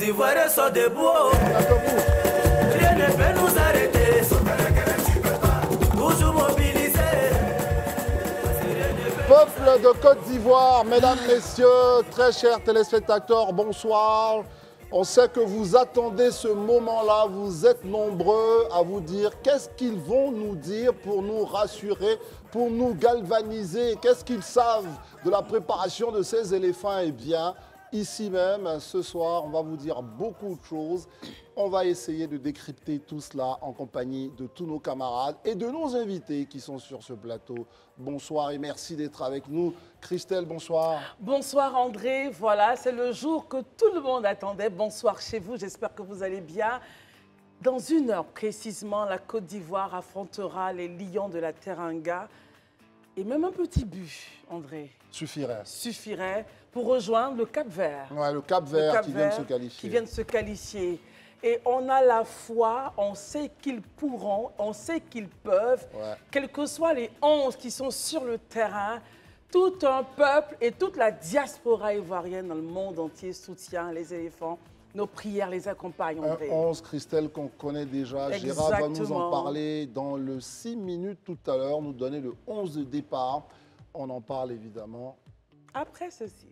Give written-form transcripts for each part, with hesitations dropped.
Ivoiriens sont debout. Rien ne peut nous arrêter. Toujours mobilisés. Peuple de Côte d'Ivoire, mesdames, messieurs, très chers téléspectateurs, bonsoir. On sait que vous attendez ce moment-là, vous êtes nombreux à vous dire qu'est-ce qu'ils vont nous dire pour nous rassurer, pour nous galvaniser, qu'est-ce qu'ils savent de la préparation de ces éléphants. Eh bien, ici même, ce soir, on va vous dire beaucoup de choses. On va essayer de décrypter tout cela en compagnie de tous nos camarades et de nos invités qui sont sur ce plateau. Bonsoir et merci d'être avec nous. Christelle, bonsoir. Bonsoir André, voilà, c'est le jour que tout le monde attendait. Bonsoir chez vous, j'espère que vous allez bien. Dans 1 heure précisément, la Côte d'Ivoire affrontera les Lions de la Teranga. Et même un petit but, André, suffirait pour rejoindre le Cap-Vert. Ouais, le Cap-Vert qui vient de se qualifier. Qui vient de se qualifier. Et on a la foi, on sait qu'ils pourront, on sait qu'ils peuvent, quels que soient les 11 qui sont sur le terrain, tout un peuple et toute la diaspora ivoirienne dans le monde entier soutient les éléphants. Nos prières les accompagnent, André. Un 11, Christelle, qu'on connaît déjà. Exactement. Gérard va nous en parler dans le 6 minutes tout à l'heure, nous donner le 11 de départ. On en parle évidemment après ceci.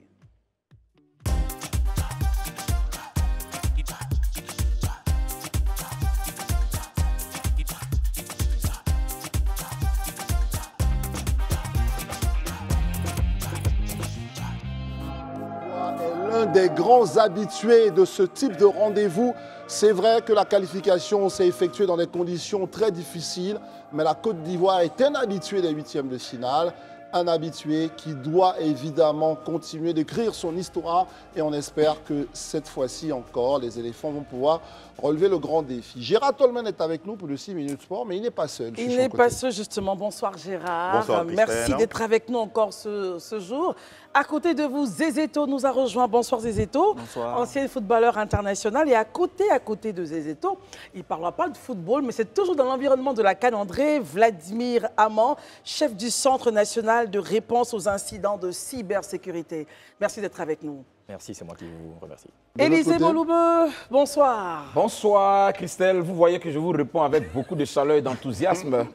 L'un des grands habitués de ce type de rendez-vous. C'est vrai que la qualification s'est effectuée dans des conditions très difficiles, mais la Côte d'Ivoire est un habitué des 8e de finale, un habitué qui doit évidemment continuer d'écrire son histoire et on espère que cette fois-ci encore, les éléphants vont pouvoir relever le grand défi. Gérard Tolman est avec nous pour le 6 minutes sport, mais il n'est pas seul. Il n'est pas seul, justement. Bonsoir Gérard. Bonsoir, merci d'être avec nous encore ce jour. À côté de vous, Zézéto nous a rejoint. Bonsoir Zézéto. Bonsoir. Ancien footballeur international. Et à côté de Zézéto, il ne parlera pas de football, mais c'est toujours dans l'environnement de la CAN. André Vladimir Amand, chef du Centre national de réponse aux incidents de cybersécurité. Merci d'être avec nous. Merci, c'est moi qui vous remercie. Élisée Moloubeu, bonsoir. Bonsoir Christelle, vous voyez que je vous réponds avec beaucoup de chaleur et d'enthousiasme.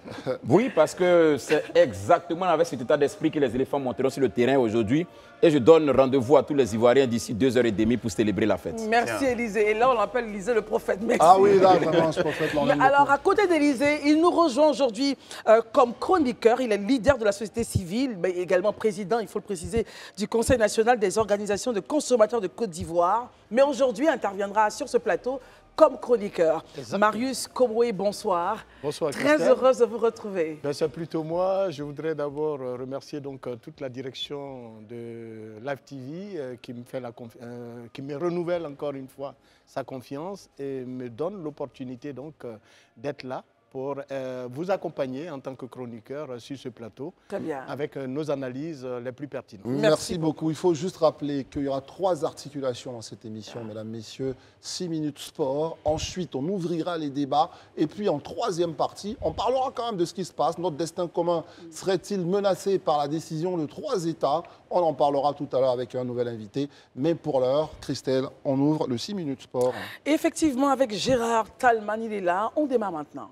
Oui, parce que c'est exactement avec cet état d'esprit que les éléphants monteront sur le terrain aujourd'hui. Et je donne rendez-vous à tous les Ivoiriens d'ici 2h30 pour célébrer la fête. Merci Élisée. Et là, on l'appelle Élisée le prophète. Merci. Ah oui, là, vraiment, ce prophète. Alors, à côté d'Élisée, il nous rejoint aujourd'hui comme chroniqueur. Il est leader de la société civile, mais également président, il faut le préciser, du Conseil national des organisations de consommateurs de Côte d'Ivoire. Mais aujourd'hui, interviendra sur ce plateau comme chroniqueur. Exactement. Marius Komoué, bonsoir. Bonsoir, Très heureuse de vous retrouver. C'est plutôt moi. Je voudrais d'abord remercier donc toute la direction de Live TV qui me renouvelle encore une fois sa confiance et me donne l'opportunité donc d'être là pour vous accompagner en tant que chroniqueur sur ce plateau. Très bien. Avec nos analyses les plus pertinentes. Merci beaucoup. Il faut juste rappeler qu'il y aura 3 articulations dans cette émission, mesdames, messieurs. 6 minutes sport. Ensuite, on ouvrira les débats. Et puis, en 3e partie, on parlera quand même de ce qui se passe. Notre destin commun serait-il menacé par la décision de 3 États? On en parlera tout à l'heure avec un nouvel invité. Mais pour l'heure, Christelle, on ouvre le 6 minutes sport. Effectivement, avec Gérard Tolman, il est là. On démarre maintenant.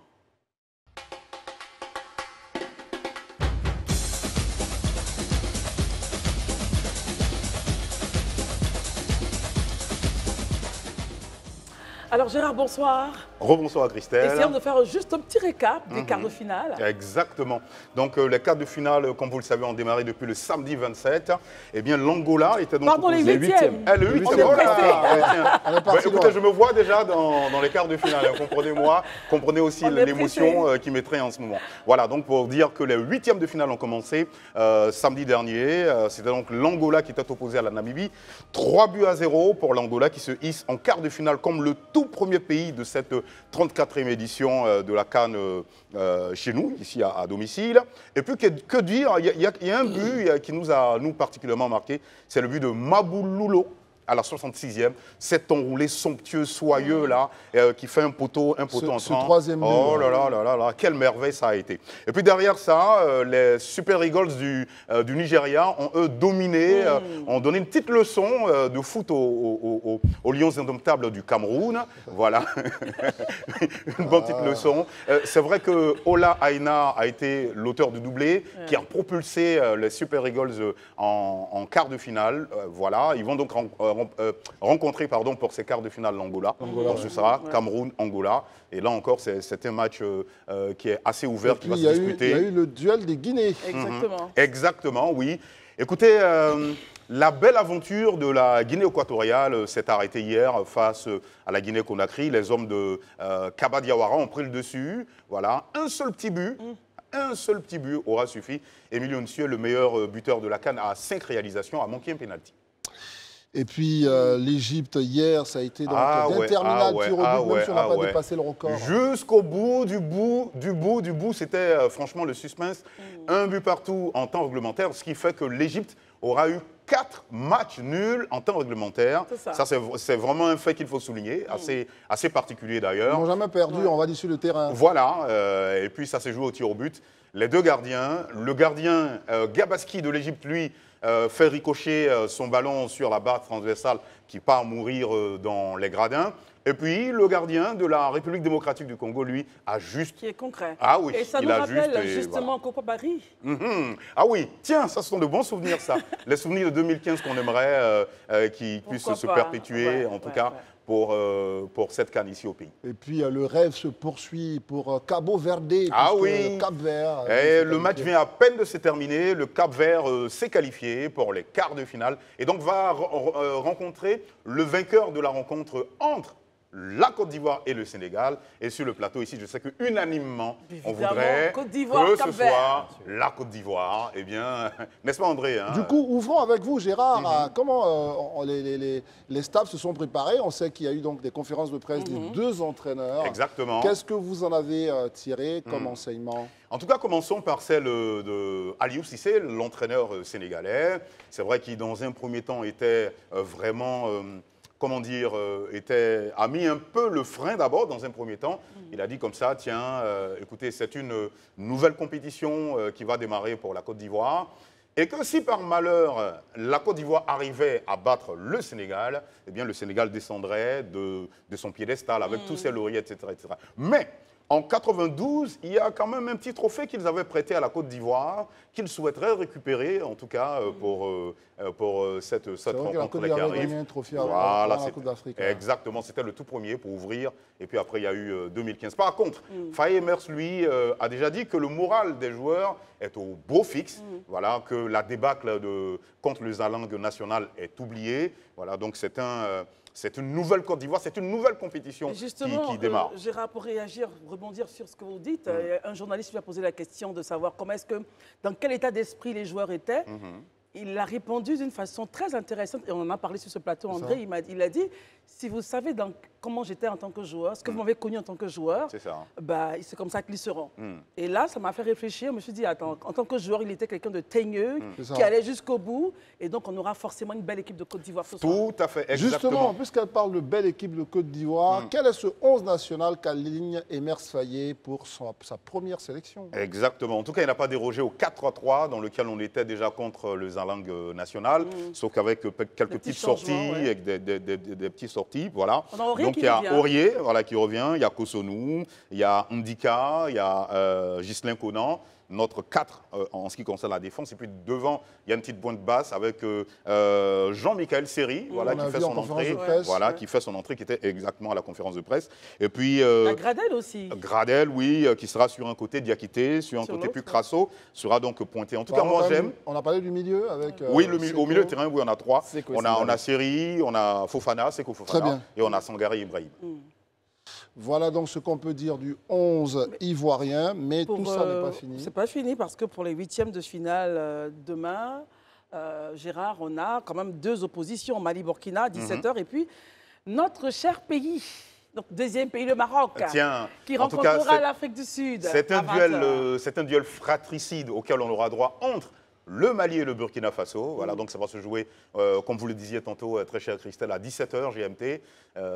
Alors Gérard, bonsoir. Rebonsoir Christelle. Essayons de faire juste un petit récap des quarts de finale. Exactement. Donc les quarts de finale, comme vous le savez, ont démarré depuis le samedi 27. Eh bien l'Angola était donc... Pardon, les 8e. Le 8e, voilà. Écoutez, je me vois déjà dans les quarts de finale. Comprenez-moi, comprenez aussi l'émotion qui m'étreint en ce moment. Voilà, donc pour dire que les 8e de finale ont commencé samedi dernier. C'était donc l'Angola qui était opposé à la Namibie. 3-0 pour l'Angola qui se hisse en quart de finale comme le tout premier pays de cette 34e édition de la CAN chez nous, ici à domicile. Et puis, que dire, il y a un but qui nous a, particulièrement marqué, c'est le but de Mabouloulo à la 66e. Cet enroulé somptueux, soyeux, là, qui fait un poteau entrant. Ce troisième but. Oh là là là là là, quelle merveille ça a été. Et puis derrière ça, les Super Eagles du Nigeria ont, eux, dominé, ont donné une petite leçon de foot aux Lions indomptables du Cameroun. Voilà, une bonne petite leçon. C'est vrai que Ola Aina a été l'auteur du doublé qui a propulsé les Super Eagles en quart de finale. Voilà, ils vont donc rencontrer pour ces quarts de finale l'Angola. Donc ce sera Cameroun-Angola. Et là encore, c'est un match qui est assez ouvert, qui va se disputer. Il y a eu le duel des Guinées. Exactement. Exactement, oui. Écoutez, la belle aventure de la Guinée équatoriale s'est arrêtée hier face à la Guinée-Conakry. Les hommes de Kaba Diawara ont pris le dessus. Voilà, un seul petit but aura suffi. Emilio Nsue, le meilleur buteur de la CAN, à 5 réalisations, a manqué un pénalty. Et puis l'Égypte, hier, ça a été d'interminable tir au but, même si on n'a pas dépassé le record. Jusqu'au bout, du bout, c'était franchement le suspense. Un but partout en temps réglementaire, ce qui fait que l'Égypte aura eu 4 matchs nuls en temps réglementaire. Ça, c'est vraiment un fait qu'il faut souligner, assez particulier d'ailleurs. Ils n'ont jamais perdu, on va dire, sur le terrain. Voilà, et puis ça s'est joué au tir au but. Les deux gardiens, le gardien Gabaski de l'Égypte, lui, fait ricocher son ballon sur la barre transversale qui part mourir dans les gradins. Et puis, le gardien de la République démocratique du Congo, lui, a juste... Qui est concret. Ah oui, et ça nous rappelle justement Copa Paris. Ah oui, tiens, ça ce sont de bons souvenirs, ça. Les souvenirs de 2015 qu'on aimerait qu'ils puissent se perpétuer, en tout cas, pour cette CAN ici au pays. Et puis, le rêve se poursuit pour Cabo Verde. Ah oui. Cap Vert. Et le match vient à peine de se terminer. Le Cap Vert s'est qualifié pour les quarts de finale et donc va rencontrer le vainqueur de la rencontre entre la Côte d'Ivoire et le Sénégal. Et sur le plateau ici, je sais qu'unanimement, on voudrait que ce soit la Côte d'Ivoire. Eh bien, n'est-ce pas André, hein? Du coup, ouvrons avec vous, Gérard. Comment les staffs se sont préparés? On sait qu'il y a eu donc des conférences de presse des deux entraîneurs. Exactement. Qu'est-ce que vous en avez tiré comme enseignement? En tout cas, commençons par celle de Aliou Cissé, l'entraîneur sénégalais. C'est vrai qu'il, dans un premier temps, était vraiment... comment dire, a mis un peu le frein d'abord dans un premier temps. Il a dit comme ça, tiens, écoutez, c'est une nouvelle compétition qui va démarrer pour la Côte d'Ivoire. Et que si par malheur, la Côte d'Ivoire arrivait à battre le Sénégal, eh bien le Sénégal descendrait de son piédestal avec tous ses lauriers, etc., etc. Mais en 92, il y a quand même un petit trophée qu'ils avaient prêté à la Côte d'Ivoire, qu'ils souhaiteraient récupérer, en tout cas, pour cette rencontre qui arrive. Un trophée voilà, à la Coupe d'Afrique. Exactement, c'était le tout premier pour ouvrir. Et puis après, il y a eu 2015. Par contre, Faye Mers, lui, a déjà dit que le moral des joueurs est au beau fixe. Voilà, que la débâcle contre les langues nationales est oubliée. Voilà, donc c'est une nouvelle Côte d'Ivoire, c'est une nouvelle compétition qui démarre. Gérard, pour rebondir sur ce que vous dites, un journaliste lui a posé la question de savoir dans quel état d'esprit les joueurs étaient. Il a répondu d'une façon très intéressante, et on en a parlé sur ce plateau, André, il a dit, si vous savez comment j'étais en tant que joueur, ce que vous m'avez connu en tant que joueur, c'est comme ça qu'ils seront. Et là, ça m'a fait réfléchir, je me suis dit, attends, en tant que joueur, il était quelqu'un de teigneux, qui allait jusqu'au bout, et donc on aura forcément une belle équipe de Côte d'Ivoire ce soir. Tout à fait, exactement. Justement, puisqu'elle parle de belle équipe de Côte d'Ivoire, quel est ce 11 national qu'aligne Emers Faye pour sa première sélection? Exactement. En tout cas, il n'a pas dérogé au 4-3-3 dans lequel on était déjà contre les langues nationales, sauf qu'avec quelques petites sorties, avec des petites sorties, voilà. Donc il y a Aurier, voilà, qui revient, il y a Kosonou, il y a Ndika, il y a Ghislain Conan. Notre 4 en ce qui concerne la défense. Et puis devant, il y a une petite pointe basse avec Jean-Michel Seri, voilà, qui fait son entrée. Voilà, qui fait son entrée, qui était exactement à la conférence de presse. Et puis Gradel aussi. Gradel, oui, qui sera sur un côté Diakité, sur un côté plus Crasso, sera donc pointé. En tout cas, moi j'aime. On a parlé du milieu avec. Oui, au milieu du terrain, oui, on a 3. On a Seri, on a Fofana, Seko Fofana, et on a Sangaré Ibrahim. Voilà donc ce qu'on peut dire du 11 ivoirien, mais tout ça n'est pas fini. C'est pas fini parce que pour les huitièmes de finale demain, Gérard, on a quand même 2 oppositions, Mali-Burkina à 17h, et puis notre cher pays, donc deuxième pays, le Maroc, qui rencontrera l'Afrique du Sud. C'est un duel fratricide auquel on aura droit entre le Mali et le Burkina Faso. Voilà, donc ça va se jouer, comme vous le disiez tantôt, très chère Christelle, à 17h GMT.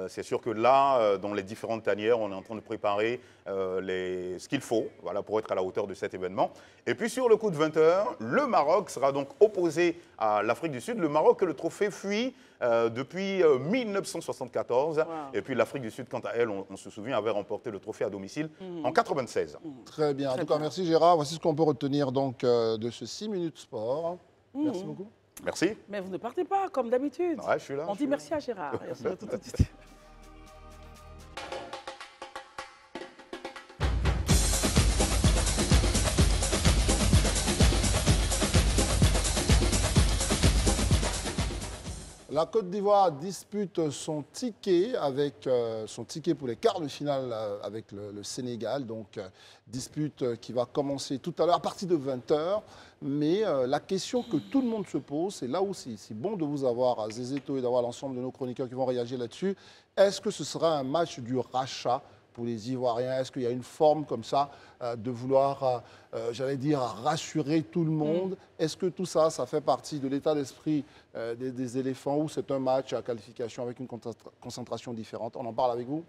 C'est sûr que là, dans les différentes tanières, on est en train de préparer ce qu'il faut, voilà, pour être à la hauteur de cet événement. Et puis sur le coup de 20h, le Maroc sera donc opposé à l'Afrique du Sud. Le Maroc, le trophée fuit depuis 1974. Wow. Et puis l'Afrique du Sud, quant à elle, on se souvient, avait remporté le trophée à domicile en 96. Très bien. En tout cas, merci Gérard. Voici ce qu'on peut retenir donc de ce 6 minutes sport. Merci beaucoup. Merci. Mais vous ne partez pas, comme d'habitude. Ouais, je suis là. On dit merci à Gérard. Merci tout de suite. La Côte d'Ivoire dispute son ticket pour les quarts de finale avec le Sénégal. Donc, dispute qui va commencer tout à l'heure à partir de 20h. Mais la question que tout le monde se pose, c'est là aussi, c'est bon de vous avoir à Zézéto et d'avoir l'ensemble de nos chroniqueurs qui vont réagir là-dessus. Est-ce que ce sera un match du rachat pour les Ivoiriens? Est-ce qu'il y a une forme comme ça de vouloir, j'allais dire, rassurer tout le monde? Est-ce que tout ça, ça fait partie de l'état d'esprit des éléphants ou c'est un match à qualification avec une concentration différente? On en parle avec vous?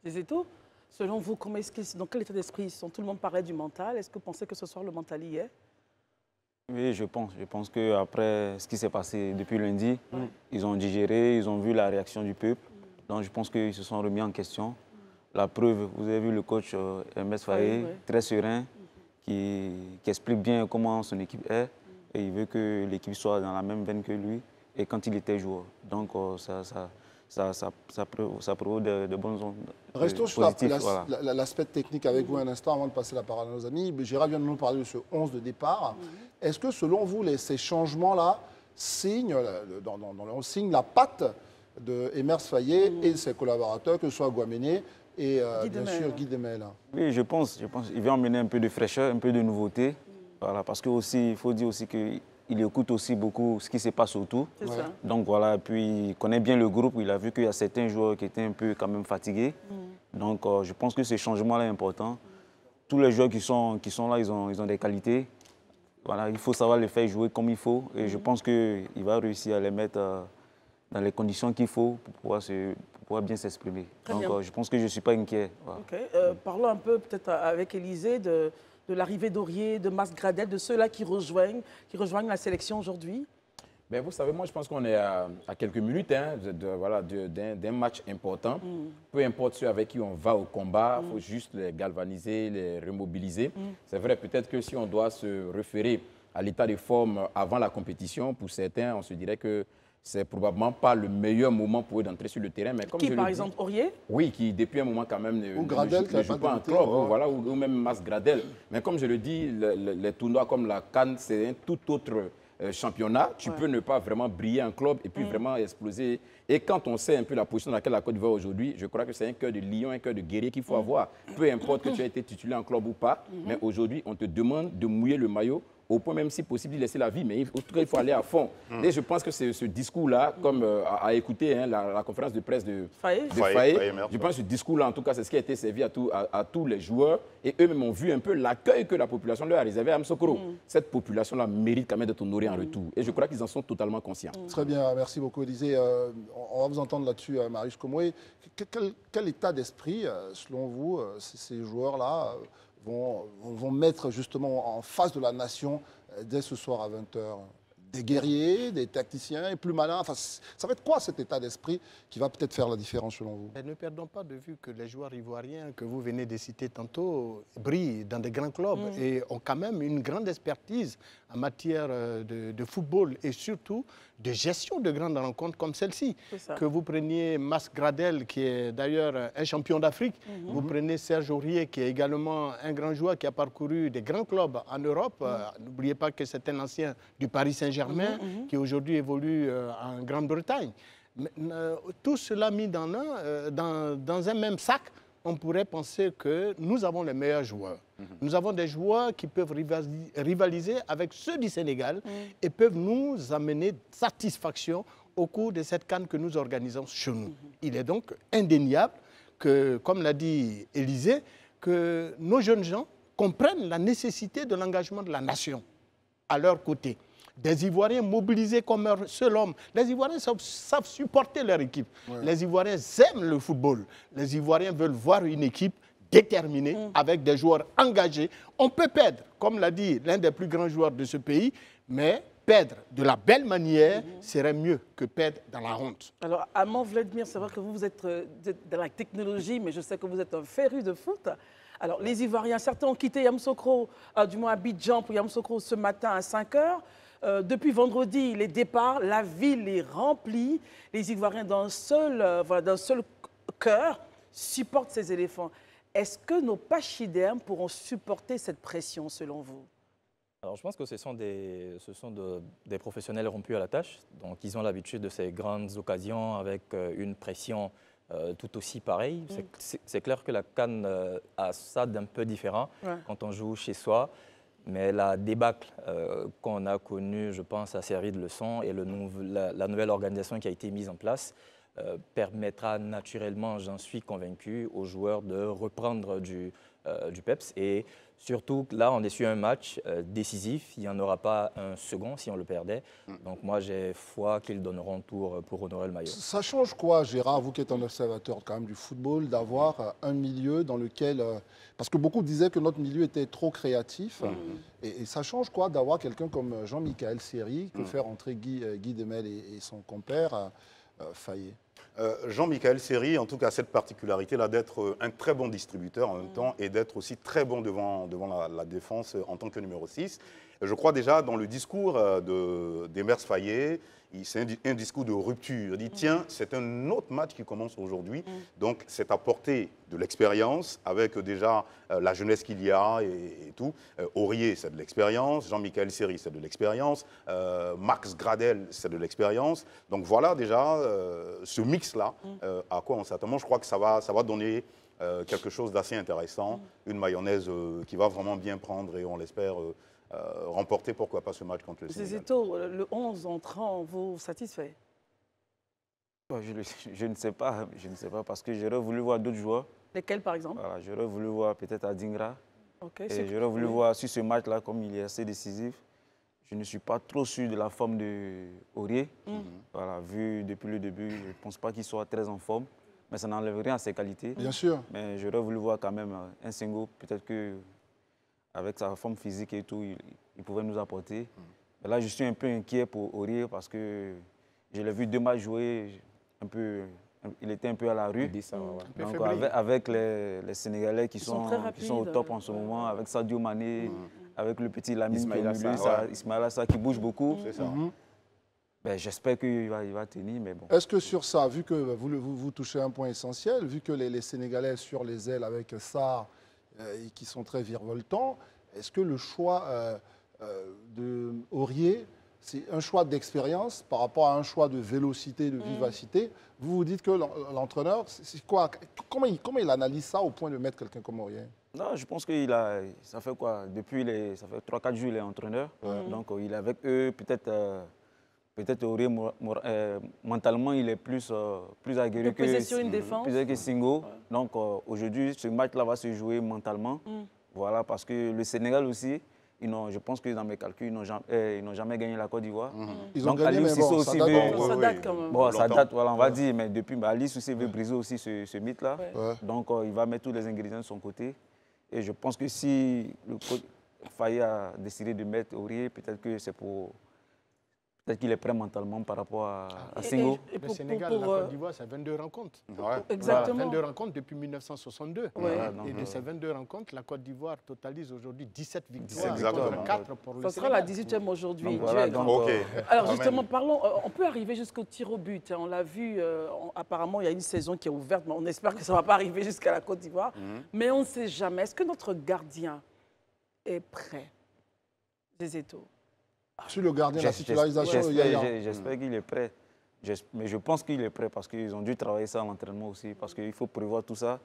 Zézéto, selon vous, dans quel état d'esprit sont? Tout le monde parlait du mental. Est-ce que vous pensez que ce soir, le mental y est? Oui, je pense. Je pense qu'après ce qui s'est passé depuis lundi, ils ont digéré, ils ont vu la réaction du peuple. Donc je pense qu'ils se sont remis en question. La preuve, vous avez vu le coach MS Faye, très serein, qui explique bien comment son équipe est. Et il veut que l'équipe soit dans la même veine que lui et quand il était joueur. Donc ça provoque de bonnes ondes. Restons sur l'aspect technique avec vous un instant avant de passer la parole à nos amis. Gérard vient de nous parler de ce 11 de départ. Est-ce que selon vous, ces changements-là signent la patte de Emers Faye et de ses collaborateurs, que ce soit Guaméné et bien sûr Guy Demel? Oui, je pense. Il va emmener un peu de fraîcheur, un peu de nouveauté. Voilà, parce qu'il faut dire aussi qu'il écoute aussi beaucoup ce qui se passe autour. Donc voilà, puis il connaît bien le groupe. Il a vu qu'il y a certains joueurs qui étaient un peu quand même fatigués. Donc je pense que ce changement-là est important. Tous les joueurs qui sont là, ils ont des qualités. Voilà, il faut savoir les faire jouer comme il faut. Et je pense qu'il va réussir à les mettre dans les conditions qu'il faut pour pouvoir bien s'exprimer. Donc je pense que je ne suis pas inquiet. Voilà. Parlons un peu peut-être avec Élisée de l'arrivée d'Aurier, de Mas Gradel, de ceux-là qui rejoignent la sélection aujourd'hui. Ben, vous savez, moi je pense qu'on est à quelques minutes d'un match important. Peu importe ceux avec qui on va au combat, il faut juste les galvaniser, les remobiliser. C'est vrai, peut-être que si on doit se référer à l'état de forme avant la compétition, pour certains, on se dirait que c'est probablement pas le meilleur moment pour eux d'entrer sur le terrain. Mais comme par exemple, Aurier? Oui, qui depuis un moment quand même ne joue pas en club, ou même Mas Gradel. Mais comme je le dis, les tournois comme la CAN, c'est un tout autre championnat. Tu peux ne pas vraiment briller en club et puis vraiment exploser. Et quand on sait un peu la position dans laquelle la Côte d'Ivoire aujourd'hui, je crois que c'est un cœur de lion, un cœur de guerrier qu'il faut avoir. Peu importe que tu aies été titulaire en club ou pas, mais aujourd'hui, on te demande de mouiller le maillot au point même si possible de laisser la vie, mais en tout cas, il faut aller à fond. Et je pense que ce discours-là, comme à écouter la conférence de presse de Faye, je pense que ce discours-là, en tout cas, c'est ce qui a été servi à tous les joueurs. Et eux-mêmes ont vu un peu l'accueil que la population leur a réservé à Amsokoro. Cette population-là mérite quand même d'être honorée en retour. Et je crois qu'ils en sont totalement conscients. Très bien, merci beaucoup, Élisée. On va vous entendre là-dessus, Marius Komoué. Quel état d'esprit, selon vous, ces joueurs-là vont mettre justement en face de la nation dès ce soir à 20h? Des guerriers, des tacticiens et plus malins. Enfin, ça va être quoi cet état d'esprit qui va peut-être faire la différence selon vous? Ne perdons pas de vue que les joueurs ivoiriens que vous venez de citer tantôt brillent dans des grands clubs et ont quand même une grande expertise en matière de football et surtout de gestion de grandes rencontres comme celle-ci. Que vous preniez Mas Gradel, qui est d'ailleurs un champion d'Afrique, vous prenez Serge Aurier, qui est également un grand joueur qui a parcouru des grands clubs en Europe. N'oubliez pas que c'est un ancien du Paris Saint-Germain qui aujourd'hui évolue en Grande-Bretagne. Tout cela mis dans un même sac, on pourrait penser que nous avons les meilleurs joueurs. Nous avons des joueurs qui peuvent rivaliser avec ceux du Sénégal et peuvent nous amener satisfaction au cours de cette CAN que nous organisons chez nous. Il est donc indéniable que, comme l'a dit Élisée, que nos jeunes gens comprennent la nécessité de l'engagement de la nation. à leur côté. Des Ivoiriens mobilisés comme un seul homme. Les Ivoiriens savent supporter leur équipe. Ouais. Les Ivoiriens aiment le football. Les Ivoiriens veulent voir une équipe déterminée, avec des joueurs engagés. On peut perdre, comme l'a dit l'un des plus grands joueurs de ce pays, mais perdre de la belle manière serait mieux que perdre dans la honte. Alors, Armand Vladimir, c'est vrai que vous êtes dans la technologie, mais je sais que vous êtes un féru de foot. Alors, les Ivoiriens, certains ont quitté Yamoussoukro, du moins Abidjan pour Yamoussoukro ce matin à 5 h. Depuis vendredi, les départs, la ville est remplie. Les Ivoiriens, d'un seul cœur, supportent ces éléphants. Est-ce que nos pachydermes pourront supporter cette pression, selon vous? Alors, je pense que ce sont des professionnels rompus à la tâche. Donc, ils ont l'habitude de ces grandes occasions avec une pression tout aussi pareille. C'est clair que la CAN a ça d'un peu différent quand on joue chez soi. Mais la débâcle qu'on a connue, je pense, a servi de leçon et la nouvelle organisation qui a été mise en place permettra naturellement, j'en suis convaincu, aux joueurs de reprendre du peps. Et surtout, là, on est sur un match décisif. Il n'y en aura pas un second si on le perdait. Donc moi, j'ai foi qu'ils donneront tout pour honorer le maillot. Ça change quoi, Gérard, vous qui êtes un observateur quand même du football, d'avoir un milieu dans lequel... parce que beaucoup disaient que notre milieu était trop créatif. Et ça change quoi d'avoir quelqu'un comme Jean-Michel Seri, que faire entrer Guy Demel et son compère Fayet? Jean-Michel Seri, en tout cas, cette particularité-là d'être un très bon distributeur en même temps et d'être aussi très bon devant la défense en tant que numéro 6. Je crois déjà dans le discours d'Emers Fayet, c'est un discours de rupture. Il dit, tiens, c'est un autre match qui commence aujourd'hui. Donc, c'est apporter de l'expérience avec déjà la jeunesse qu'il y a et tout. Aurier, c'est de l'expérience. Jean-Michel Seri, c'est de l'expérience. Max Gradel, c'est de l'expérience. Donc, voilà déjà ce mix-là à quoi on s'attend. Je crois que ça va donner quelque chose d'assez intéressant. Une mayonnaise qui va vraiment bien prendre et on l'espère... remporter, pourquoi pas, ce match contre le Sénégal. Zézito, le 11 entrant, vous satisfait? Je ne sais pas, parce que j'aurais voulu voir d'autres joueurs. Lesquels, par exemple? Voilà, j'aurais voulu voir peut-être Adingra. Okay, j'aurais voulu voir sur ce match-là, comme il est assez décisif. Je ne suis pas trop sûr de la forme de Aurier. Voilà, vu depuis le début, je ne pense pas qu'il soit très en forme. Mais ça n'enlève rien à ses qualités. Bien sûr. Mais j'aurais voulu voir quand même un Senghor, peut-être que... avec sa forme physique et tout, il pouvait nous apporter. Mais là, je suis un peu inquiet pour Aurier parce que je l'ai vu 2 matchs jouer, il était un peu à la rue. Donc, avec les Sénégalais qui sont au top en ce moment, avec Sadio Mané, avec le petit Lamine Ismaïla Sarr qui bouge beaucoup. Ben, j'espère qu'il va tenir, mais bon. Est-ce que sur ça, vu que vous touchez un point essentiel, vu que les Sénégalais sur les ailes avec Sarr, et qui sont très virevoltants, est-ce que le choix de Aurier, c'est un choix d'expérience par rapport à un choix de vélocité, de vivacité? Vous vous dites que l'entraîneur, c'est quoi? Comment il analyse ça au point de mettre quelqu'un comme Aurier? Non, je pense que ça fait quoi? Depuis ça fait 3-4 jours, il est entraîneur. Donc, il est avec eux. Peut-être Aurier, mentalement, il est plus aguerri que Senghor. Donc, aujourd'hui, ce match-là va se jouer mentalement. Voilà, parce que le Sénégal aussi, je pense que dans mes calculs, ils n'ont jamais gagné la Côte d'Ivoire. Ils ont gagné, mais bon, ça date quand même. Bon, ça date, voilà, on va dire. Mais depuis, Ali Soussé veut briser aussi ce mythe-là. Donc, il va mettre tous les ingrédients de son côté. Et je pense que si le coach Fayet a décidé de mettre Aurier, peut-être que c'est pour... Peut-être qu'il est prêt mentalement par rapport à Senghor. Le Sénégal et la Côte d'Ivoire, c'est 22 rencontres. Exactement. Voilà, 22 rencontres depuis 1962. Voilà, et de ces 22 rencontres, la Côte d'Ivoire totalise aujourd'hui 17 victoires. 4 pour le Sénégal. Ça sera la 18e aujourd'hui. Voilà, alors justement, parlons, on peut arriver jusqu'au tir au but. On l'a vu, apparemment, il y a une saison qui est ouverte, mais on espère que ça ne va pas arriver jusqu'à la Côte d'Ivoire. Mais on ne sait jamais. Est-ce que notre gardien est prêt, Zézito? Sur le gardien, la titularisation, j'espère qu'il est prêt. Mais je pense qu'il est prêt parce qu'ils ont dû travailler ça à l'entraînement aussi. Parce qu'il faut prévoir tout ça.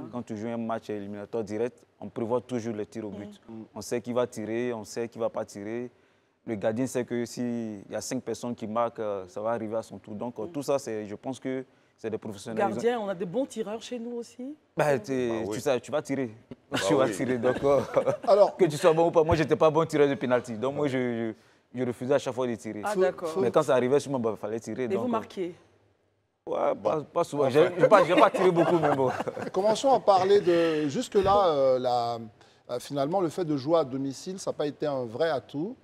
Quand tu joues un match éliminatoire direct, on prévoit toujours les tirs au but. On sait qui va tirer, on sait qui ne va pas tirer. le gardien sait que s'il y a 5 personnes qui marquent, ça va arriver à son tour. Donc tout ça, je pense que c'est des professionnels. Gardien, on a des bons tireurs chez nous aussi. Oui. Tu sais, tu vas tirer. Tu vas tirer. Donc, alors, que tu sois bon ou pas, moi, je n'étais pas bon tireur de pénalty. Donc moi, je refusais à chaque fois de tirer. Ah, d'accord. Mais quand ça arrivait sur moi, il fallait tirer. Et donc, vous marquez? Ouais, pas souvent. Je n'ai pas tiré beaucoup, mais bon. Commençons à parler de... Jusque-là, finalement, le fait de jouer à domicile, ça n'a pas été un vrai atout.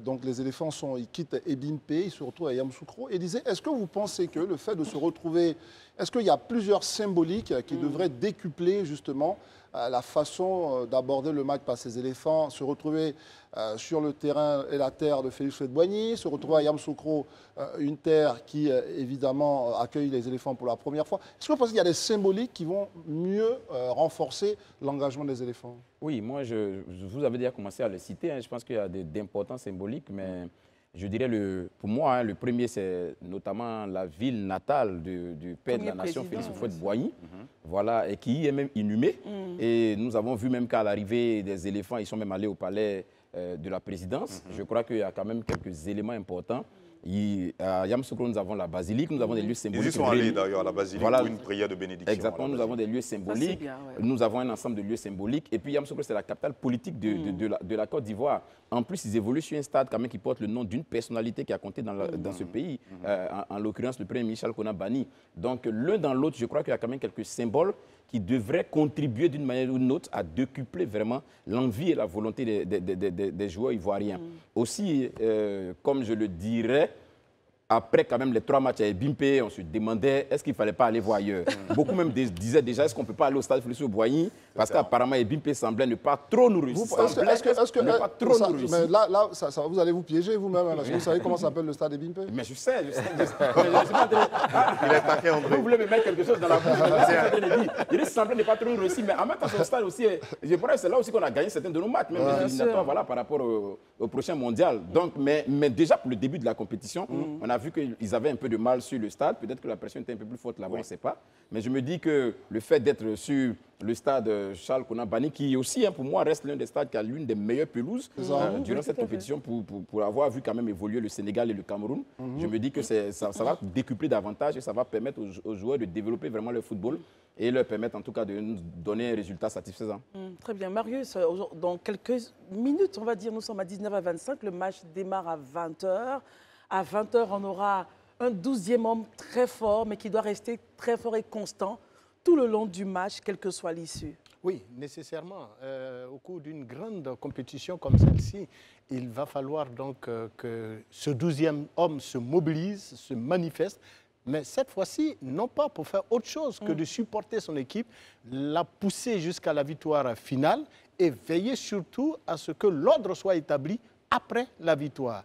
Donc les éléphants, ils quittent Ebimpe, ils se retrouvent à Yamoussoukro. Et disaient, est-ce que vous pensez que le fait de se retrouver... Est-ce qu'il y a plusieurs symboliques qui devraient décupler justement la façon d'aborder le match par ces éléphants, se retrouver sur le terrain et la terre de Félix Houphouët-Boigny, se retrouver à Yamoussoukro, une terre qui évidemment accueille les éléphants pour la première fois. Est-ce que vous pensez qu'il y a des symboliques qui vont mieux renforcer l'engagement des éléphants? Oui, moi, vous avez déjà commencé à le citer. Hein. Je pense qu'il y a d'importants symboliques, mais je dirais, pour moi, le premier, c'est notamment la ville natale du père de la nation, Félix Houphouët-Boigny, voilà, et qui y est même inhumé. Et nous avons vu même qu'à l'arrivée des éléphants, ils sont même allés au palais de la présidence. Je crois qu'il y a quand même quelques éléments importants. À Yamoussoukro, nous avons la basilique, nous avons des lieux symboliques. Ils y sont allés d'ailleurs à la basilique voilà, pour une prière de bénédiction. Exactement, nous avons des lieux symboliques, bien, ouais. nous avons un ensemble de lieux symboliques. Et puis Yamoussoukro, c'est la capitale politique de la Côte d'Ivoire. En plus, ils évoluent sur un stade quand même qui porte le nom d'une personnalité qui a compté dans ce pays, en l'occurrence le premier Michel Konabani. Donc l'un dans l'autre, je crois qu'il y a quand même quelques symboles qui devraient contribuer d'une manière ou d'une autre à décupler vraiment l'envie et la volonté des joueurs ivoiriens. Aussi, comme je le dirais, après quand même les 3 matchs à Ebimpe, on se demandait est-ce qu'il ne fallait pas aller voir ailleurs. Beaucoup même disaient déjà est-ce qu'on ne peut pas aller au stade Félix Houphouët-Boigny parce qu'apparemment Ebimpe semblait ne pas trop nous réussir. Mais là, vous allez vous piéger vous-même, parce que vous savez comment s'appelle le stade Ebimpe? Mais je sais. Il est taqué, André. Vous voulez me mettre quelque chose dans la bouche. Il semblait ne pas trop nous réussir, mais en même temps, son stade aussi, je crois que c'est là aussi qu'on a gagné certains de nos matchs, même les éliminatoires, voilà, par rapport au prochain mondial. Donc, mais déjà pour le début de la compétition, on a vu qu'ils avaient un peu de mal sur le stade. Peut-être que la pression était un peu plus forte là-bas, on ne sait pas. Mais je me dis que le fait d'être sur le stade Charles Konabani, qui aussi, pour moi, reste l'un des stades qui a l'une des meilleures pelouses durant cette compétition, pour avoir vu quand même évoluer le Sénégal et le Cameroun, je me dis que ça va décupler davantage et ça va permettre aux joueurs de développer vraiment le football et leur permettre en tout cas de nous donner un résultat satisfaisant. Très bien. Marius, dans quelques minutes, on va dire, nous sommes à 19h25, le match démarre à 20h. À 20h, on aura un 12e homme très fort, mais qui doit rester très fort et constant tout le long du match, quelle que soit l'issue. Oui, nécessairement. Au cours d'une grande compétition comme celle-ci, il va falloir donc que ce 12e homme se mobilise, se manifeste, mais cette fois-ci, non pas pour faire autre chose que de supporter son équipe, la pousser jusqu'à la victoire finale et veiller surtout à ce que l'ordre soit établi après la victoire.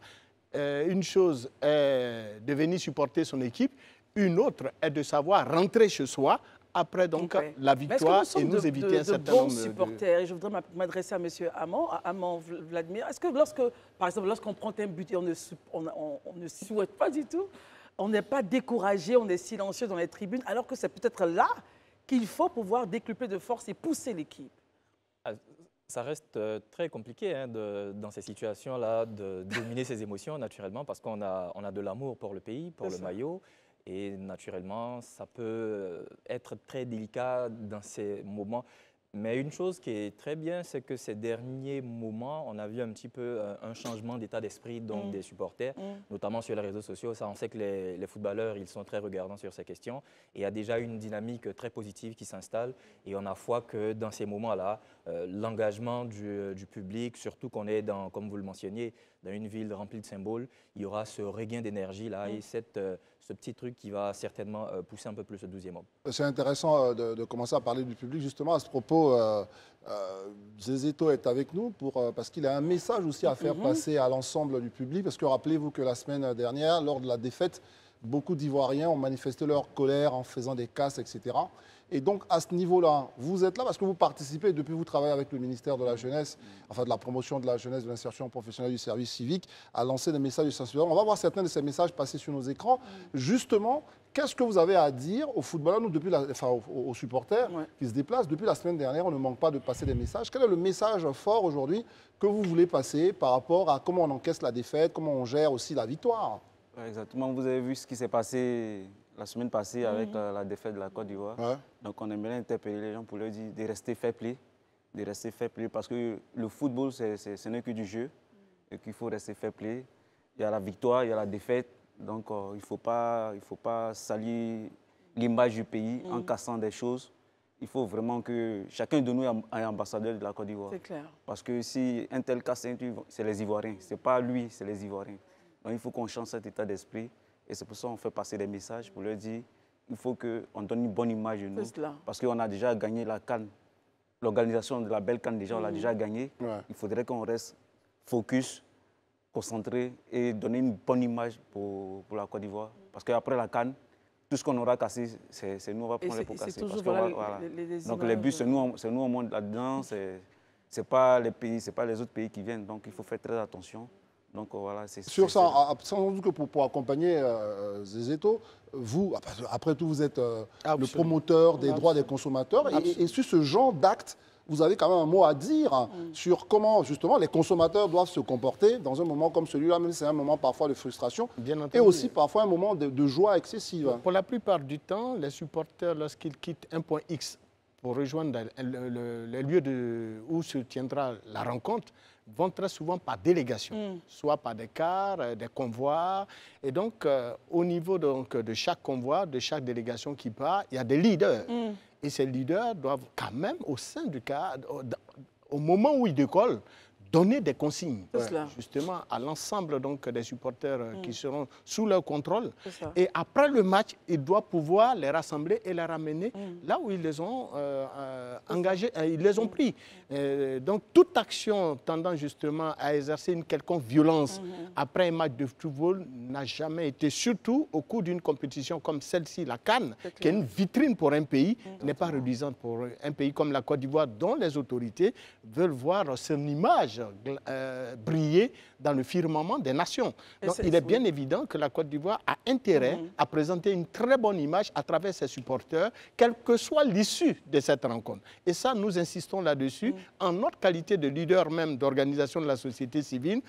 Une chose est de venir supporter son équipe, une autre est de savoir rentrer chez soi après donc la victoire et nous éviter un certain nombre de supporters. Et je voudrais m'adresser à M. Amand Vladimir. Est-ce que, par exemple, lorsqu'on prend un but et on ne souhaite pas du tout, on n'est pas découragé, on est silencieux dans les tribunes, alors que c'est peut-être là qu'il faut pouvoir décupler de force et pousser l'équipe? Ça reste très compliqué dans ces situations-là de dominer ses émotions naturellement parce qu'on a de l'amour pour le pays, pour le maillot. Et naturellement, ça peut être très délicat dans ces moments. Mais une chose qui est très bien, c'est que ces derniers moments, on a vu un petit peu un changement d'état d'esprit des supporters, notamment sur les réseaux sociaux. Ça, on sait que les footballeurs, ils sont très regardants sur ces questions. Et il y a déjà une dynamique très positive qui s'installe. Et on a foi que dans ces moments-là, l'engagement du public, surtout qu'on est, comme vous le mentionniez, dans une ville remplie de symboles, il y aura ce regain d'énergie-là et ce petit truc qui va certainement pousser un peu plus le 12e homme. C'est intéressant de commencer à parler du public. Justement, à ce propos, Zézéto est avec nous parce qu'il a un message aussi à faire passer à l'ensemble du public. Parce que rappelez-vous que la semaine dernière, lors de la défaite beaucoup d'Ivoiriens ont manifesté leur colère en faisant des casses, etc. Et donc, à ce niveau-là, vous êtes là parce que vous participez, depuis vous travaillez avec le ministère de la Jeunesse, enfin de la promotion de la jeunesse, de l'insertion professionnelle du service civique, à lancer des messages de sensibilisation. On va voir certains de ces messages passer sur nos écrans. Justement, qu'est-ce que vous avez à dire aux footballeurs, nous, aux supporters qui se déplacent? Depuis la semaine dernière, on ne manque pas de passer des messages. Quel est le message fort aujourd'hui que vous voulez passer par rapport à comment on encaisse la défaite, comment on gère aussi la victoire? Exactement, vous avez vu ce qui s'est passé la semaine passée avec la défaite de la Côte d'Ivoire. Donc on aimerait interpeller les gens pour leur dire de rester fair play, parce que le football, ce n'est que du jeu et qu'il faut rester fair play. Il y a la victoire, il y a la défaite, donc il ne faut pas salir l'image du pays en cassant des choses. Il faut vraiment que chacun de nous est ambassadeur de la Côte d'Ivoire. C'est clair. Parce que si un tel casse, c'est les Ivoiriens, ce n'est pas lui, c'est les Ivoiriens. Donc il faut qu'on change cet état d'esprit. Et c'est pour ça qu'on fait passer des messages pour leur dire qu'il faut qu'on donne une bonne image de nous. Parce qu'on a déjà gagné la CAN. L'organisation de la belle CAN, déjà, on l'a déjà gagné. Il faudrait qu'on reste focus, concentré et donner une bonne image pour la Côte d'Ivoire. Parce qu'après la CAN, tout ce qu'on aura cassé, c'est nous, on va prendre les pots cassés. Donc les buts, c'est nous au monde là-dedans. Ce n'est pas les pays, ce n'est pas les autres pays qui viennent. Donc il faut faire très attention. Donc voilà, sur ça, sans doute que pour accompagner Zézeto, vous, après tout, vous êtes le promoteur des droits des consommateurs. Et sur ce genre d'acte, vous avez quand même un mot à dire sur comment, justement, les consommateurs doivent se comporter dans un moment comme celui-là, même si c'est un moment parfois de frustration, et aussi parfois un moment de joie excessive. Pour la plupart du temps, les supporters, lorsqu'ils quittent un point X pour rejoindre le lieu où se tiendra la rencontre, vont très souvent par délégation, soit par des cars, des convois. Et donc, au niveau de chaque convoi, de chaque délégation qui part, il y a des leaders. Et ces leaders doivent quand même, au sein du car, au moment où ils décollent, donner des consignes, justement, à l'ensemble des supporters qui seront sous leur contrôle. Et après le match, ils doivent pouvoir les rassembler et les ramener là où ils les ont engagés, ils les ont pris. Donc, toute action tendant justement à exercer une quelconque violence après un match de football n'a jamais été, surtout au cours d'une compétition comme celle-ci, la CAN, qui est une vitrine pour un pays, n'est pas réduisante pour un pays comme la Côte d'Ivoire, dont les autorités veulent voir son image briller dans le firmament des nations. Donc, il est bien évident que la Côte d'Ivoire a intérêt à présenter une très bonne image à travers ses supporters, quelle que soit l'issue de cette rencontre. Et ça, nous insistons là-dessus. En notre qualité de leader même d'organisation de la société civile,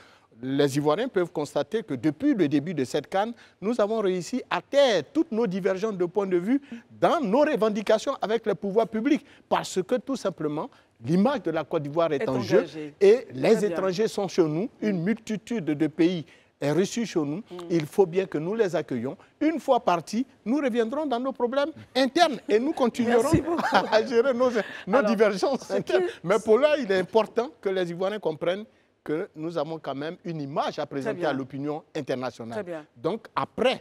les Ivoiriens peuvent constater que depuis le début de cette CAN, nous avons réussi à taire toutes nos divergences de point de vue dans nos revendications avec les pouvoirs publics. Parce que tout simplement, l'image de la Côte d'Ivoire est en jeu et les étrangers sont chez nous. Une multitude de pays est reçue chez nous. Il faut bien que nous les accueillons. Une fois partis, nous reviendrons dans nos problèmes internes et nous continuerons à gérer nos divergences internes. Mais pour là, il est important que les Ivoiriens comprennent que nous avons quand même une image à présenter à l'opinion internationale. Donc, après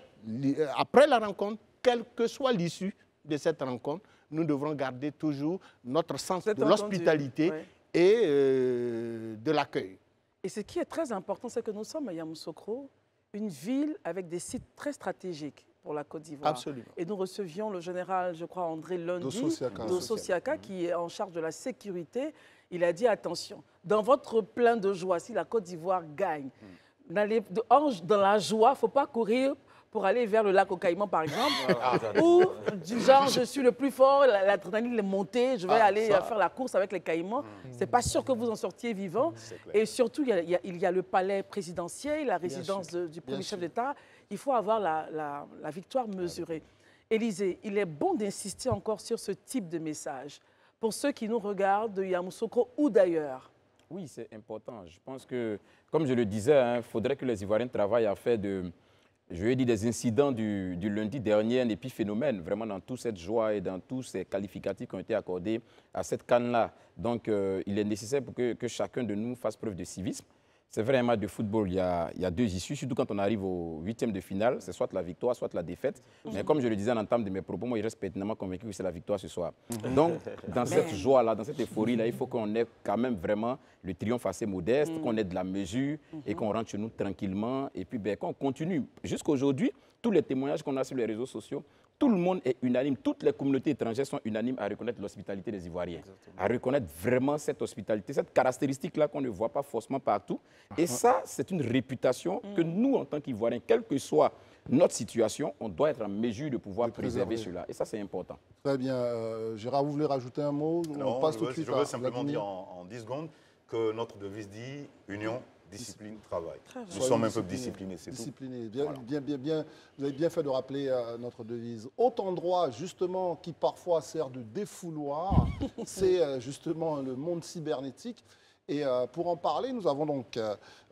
la rencontre, quelle que soit l'issue de cette rencontre, nous devrons garder toujours notre sens de l'hospitalité et de l'accueil. Et ce qui est très important, c'est que nous sommes à Yamoussoukro, une ville avec des sites très stratégiques pour la Côte d'Ivoire. Absolument. Et nous recevions le général, je crois, André Lundi, Dosso Siaka, qui est en charge de la sécurité. Il a dit, attention, dans votre plein de joie, si la Côte d'Ivoire gagne, dans la joie, il ne faut pas courir pour aller vers le lac au Caïman, par exemple, ou du genre, je suis le plus fort, l'adrénaline est montée, je vais aller faire la course avec les Caïmans. Ce n'est pas sûr que vous en sortiez vivant. Et surtout, il y a le palais présidentiel, la résidence du premier chef d'État. Il faut avoir la victoire mesurée. Élysée, il est bon d'insister encore sur ce type de message pour ceux qui nous regardent de Yamoussoukro ou d'ailleurs. Oui, c'est important. Je pense que, comme je le disais, il faudrait que les Ivoiriens travaillent à faire je lui ai dit des incidents du lundi dernier, un épiphénomène, vraiment dans toute cette joie et dans tous ces qualificatifs qui ont été accordés à cette CAN-là. Donc, il est nécessaire pour que chacun de nous fasse preuve de civisme. C'est vrai, un match de football, il y a deux issues, surtout quand on arrive au 8e de finale, c'est soit la victoire, soit la défaite. Mais comme je le disais en entame de mes propos, moi, je reste pertinemment convaincu que c'est la victoire ce soir. Donc, dans cette joie-là, dans cette euphorie-là, il faut qu'on ait quand même vraiment le triomphe assez modeste, qu'on ait de la mesure et qu'on rentre chez nous tranquillement. Et puis, qu'on continue. Jusqu'à aujourd'hui, tous les témoignages qu'on a sur les réseaux sociaux, tout le monde est unanime, toutes les communautés étrangères sont unanimes à reconnaître l'hospitalité des Ivoiriens, à reconnaître vraiment cette hospitalité, cette caractéristique-là qu'on ne voit pas forcément partout. Et ça, c'est une réputation que nous, en tant qu'Ivoiriens, quelle que soit notre situation, on doit être en mesure de pouvoir préserver cela. Et ça, c'est important. Très bien. Gérard, vous voulez rajouter un mot? Non, je veux simplement dire en 10 secondes que notre devise dit union, discipline, travail. Nous sommes un peu disciplinés, c'est tout. Disciplinés. Bien, vous avez bien fait de rappeler notre devise. Autre endroit, justement, qui parfois sert de défouloir, c'est justement le monde cybernétique. Et pour en parler, nous avons donc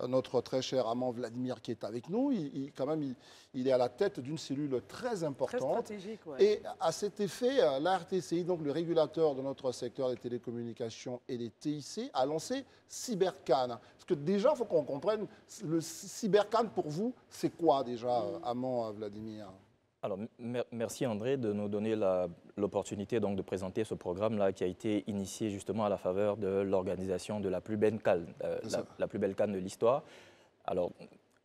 notre très cher amant Vladimir qui est avec nous. Il est à la tête d'une cellule très importante. Très stratégique, ouais. Et à cet effet, la RTCI, donc le régulateur de notre secteur des télécommunications et des TIC, a lancé CyberCan. Parce que déjà, il faut qu'on comprenne, le CyberCan pour vous, c'est quoi déjà, amant Vladimir? Alors, merci André de nous donner l'opportunité de présenter ce programme-là qui a été initié justement à la faveur de l'organisation de la plus belle CAN, la plus belle CAN de l'histoire. Alors,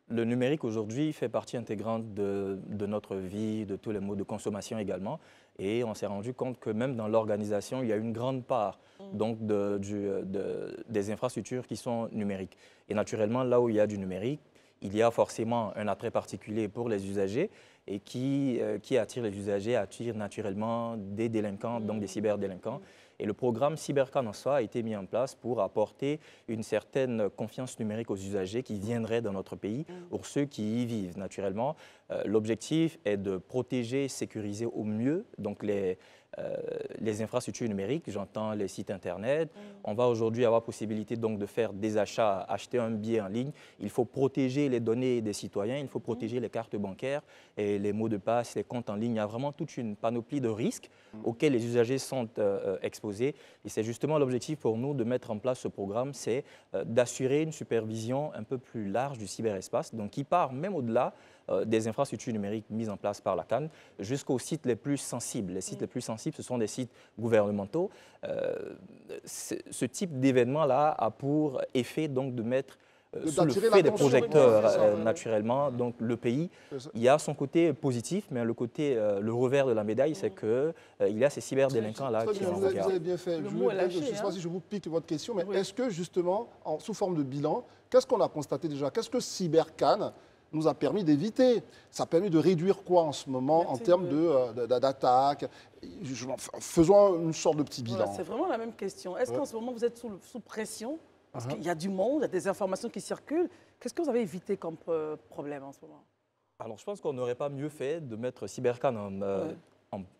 le numérique aujourd'hui fait partie intégrante de notre vie, de tous les modes de consommation également. Et on s'est rendu compte que même dans l'organisation, il y a une grande part donc, des infrastructures qui sont numériques. Et naturellement, là où il y a du numérique, il y a forcément un attrait particulier pour les usagers et qui attire les usagers, attire naturellement des délinquants, donc des cyberdélinquants. Et le programme CyberCan en soi a été mis en place pour apporter une certaine confiance numérique aux usagers qui viendraient dans notre pays, pour ceux qui y vivent. Naturellement, l'objectif est de protéger, sécuriser au mieux donc les infrastructures numériques, j'entends les sites Internet. On va aujourd'hui avoir possibilité donc de faire des achats, acheter un billet en ligne. Il faut protéger les données des citoyens, il faut protéger les cartes bancaires et les mots de passe, les comptes en ligne. Il y a vraiment toute une panoplie de risques auxquels les usagers sont exposés. Et c'est justement l'objectif pour nous de mettre en place ce programme, c'est d'assurer une supervision un peu plus large du cyberespace, donc qui part même au-delà des infrastructures numériques mises en place par la CAN jusqu'aux sites les plus sensibles. Les sites les plus sensibles, ce sont des sites gouvernementaux. Ce type d'événement-là a pour effet donc de mettre sous le feu des projecteurs naturellement. Donc le pays, il y a son côté positif, mais le revers de la médaille, c'est qu'il y a ces cyberdélinquants-là qui en regardent. Vous avez bien fait. Je ne sais pas si je vous pique votre question, mais est-ce que justement, sous forme de bilan, qu'est-ce qu'on a constaté déjà? Qu'est-ce que CyberCan nous a permis d'éviter? Ça a permis de réduire quoi en ce moment en termes d'attaques? Faisons une sorte de petit bilan. Voilà, c'est vraiment la même question. Est-ce qu'en ce moment, vous êtes sous pression? Parce qu'il y a du monde, il y a des informations qui circulent. Qu'est-ce que vous avez évité comme problème en ce moment? Alors, je pense qu'on n'aurait pas mieux fait de mettre CyberCan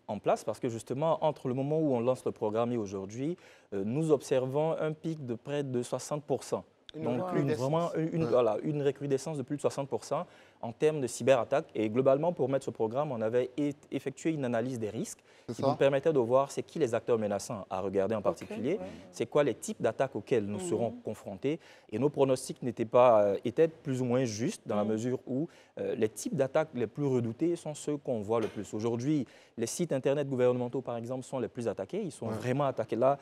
en place parce que justement, entre le moment où on lance le programme et aujourd'hui, nous observons un pic de près de 60%. Donc, une recrudescence de plus de 60% en termes de cyberattaques. Et globalement, pour mettre ce programme, on avait effectué une analyse des risques qui nous permettait de voir c'est qui les acteurs menaçants à regarder en particulier, c'est quoi les types d'attaques auxquels nous serons confrontés. Et nos pronostics étaient plus ou moins justes dans la mesure où les types d'attaques les plus redoutés sont ceux qu'on voit le plus. Aujourd'hui, les sites Internet gouvernementaux, par exemple, sont les plus attaqués. Ils sont vraiment attaqués là.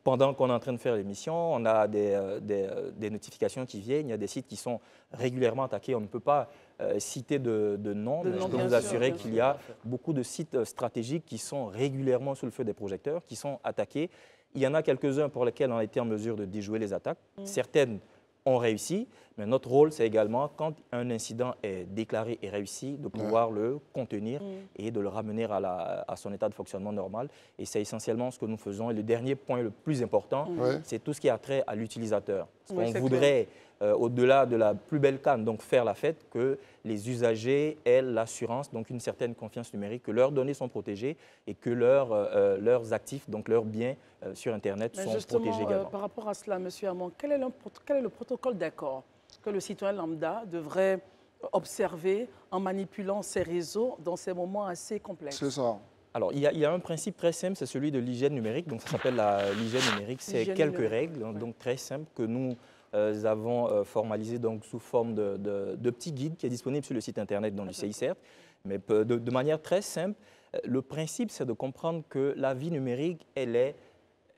Pendant qu'on est en train de faire l'émission, on a des notifications qui viennent. Il y a des sites qui sont régulièrement attaqués. On ne peut pas citer de nom, mais je peux vous assurer qu'il y a beaucoup de sites stratégiques qui sont régulièrement sous le feu des projecteurs, qui sont attaqués. Il y en a quelques-uns pour lesquels on a été en mesure de déjouer les attaques. Certaines ont réussi, mais notre rôle, c'est également, quand un incident est déclaré et réussi, de pouvoir le contenir et de le ramener à son état de fonctionnement normal. Et c'est essentiellement ce que nous faisons. Et le dernier point le plus important, c'est tout ce qui a trait à l'utilisateur. On voudrait, au-delà de la plus belle CAN, donc faire la fête, que les usagers aient l'assurance, donc une certaine confiance numérique, que leurs données sont protégées et que leurs actifs, donc leurs biens sur Internet sont protégés également. Par rapport à cela, M. Hamon, quel est le protocole d'accord que le citoyen lambda devrait observer en manipulant ces réseaux dans ces moments assez complexes? C'est ça. Alors, il y a un principe très simple, c'est celui de l'hygiène numérique. Donc, ça s'appelle l'hygiène numérique. C'est quelques règles, donc très simples, que nous avons formalisées donc, sous forme de petits guides qui est disponible sur le site Internet du CICERT. Mais de manière très simple, le principe, c'est de comprendre que la vie numérique, elle est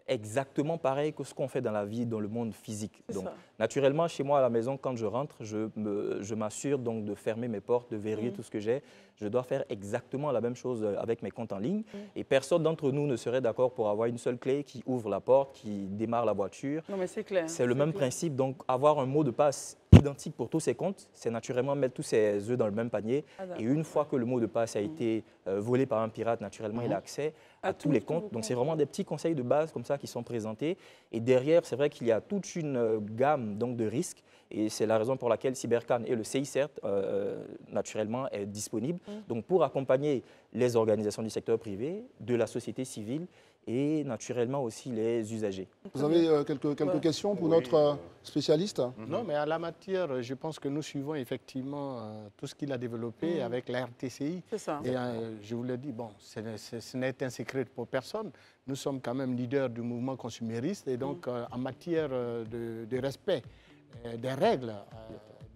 exactement pareil que ce qu'on fait dans la vie, dans le monde physique. Donc, naturellement, chez moi à la maison, quand je rentre, je m'assure donc de fermer mes portes, de verrouiller tout ce que j'ai. Je dois faire exactement la même chose avec mes comptes en ligne. Et personne d'entre nous ne serait d'accord pour avoir une seule clé qui ouvre la porte, qui démarre la voiture. Non, mais c'est clair. C'est le même principe. Donc, avoir un mot de passe identique pour tous ces comptes, c'est naturellement mettre tous ses œufs dans le même panier. Et une fois que le mot de passe a été volé par un pirate, naturellement, il a accès à tous les comptes. Donc, c'est vraiment des petits conseils de base comme ça qui sont présentés. Et derrière, c'est vrai qu'il y a toute une gamme donc, de risques. Et c'est la raison pour laquelle Cybercan et le CICERT, naturellement, est disponible. Donc, pour accompagner les organisations du secteur privé, de la société civile et naturellement aussi les usagers. Vous avez quelques questions pour notre spécialiste? Non, mais à la matière, je pense que nous suivons effectivement tout ce qu'il a développé avec la RTCI. C'est ça. Et je vous l'ai dit, bon, ce n'est un secret pour personne. Nous sommes quand même leaders du mouvement consumériste et donc en matière de respect des règles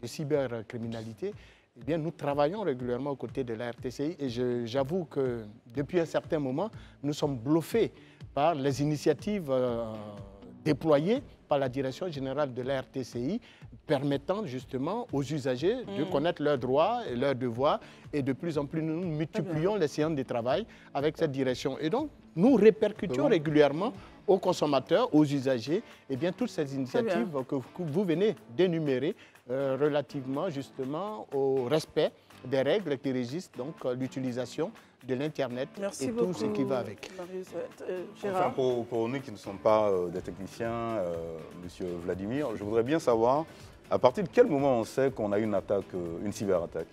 de cybercriminalité, eh bien, nous travaillons régulièrement aux côtés de la RTCI et j'avoue que depuis un certain moment, nous sommes bluffés par les initiatives déployées par la Direction générale de la RTCI permettant justement aux usagers de connaître leurs droits et leurs devoirs et de plus en plus nous multiplions les séances de travail avec cette direction. Et donc, nous répercutons régulièrement aux consommateurs, aux usagers, eh bien, toutes ces initiatives que vous venez d'énumérer relativement justement au respect des règles qui régissent donc l'utilisation de l'Internet et tout ce qui va avec. Gérard. Enfin, pour nous qui ne sommes pas des techniciens, Monsieur Vladimir, je voudrais bien savoir à partir de quel moment on sait qu'on a une attaque, une cyberattaque?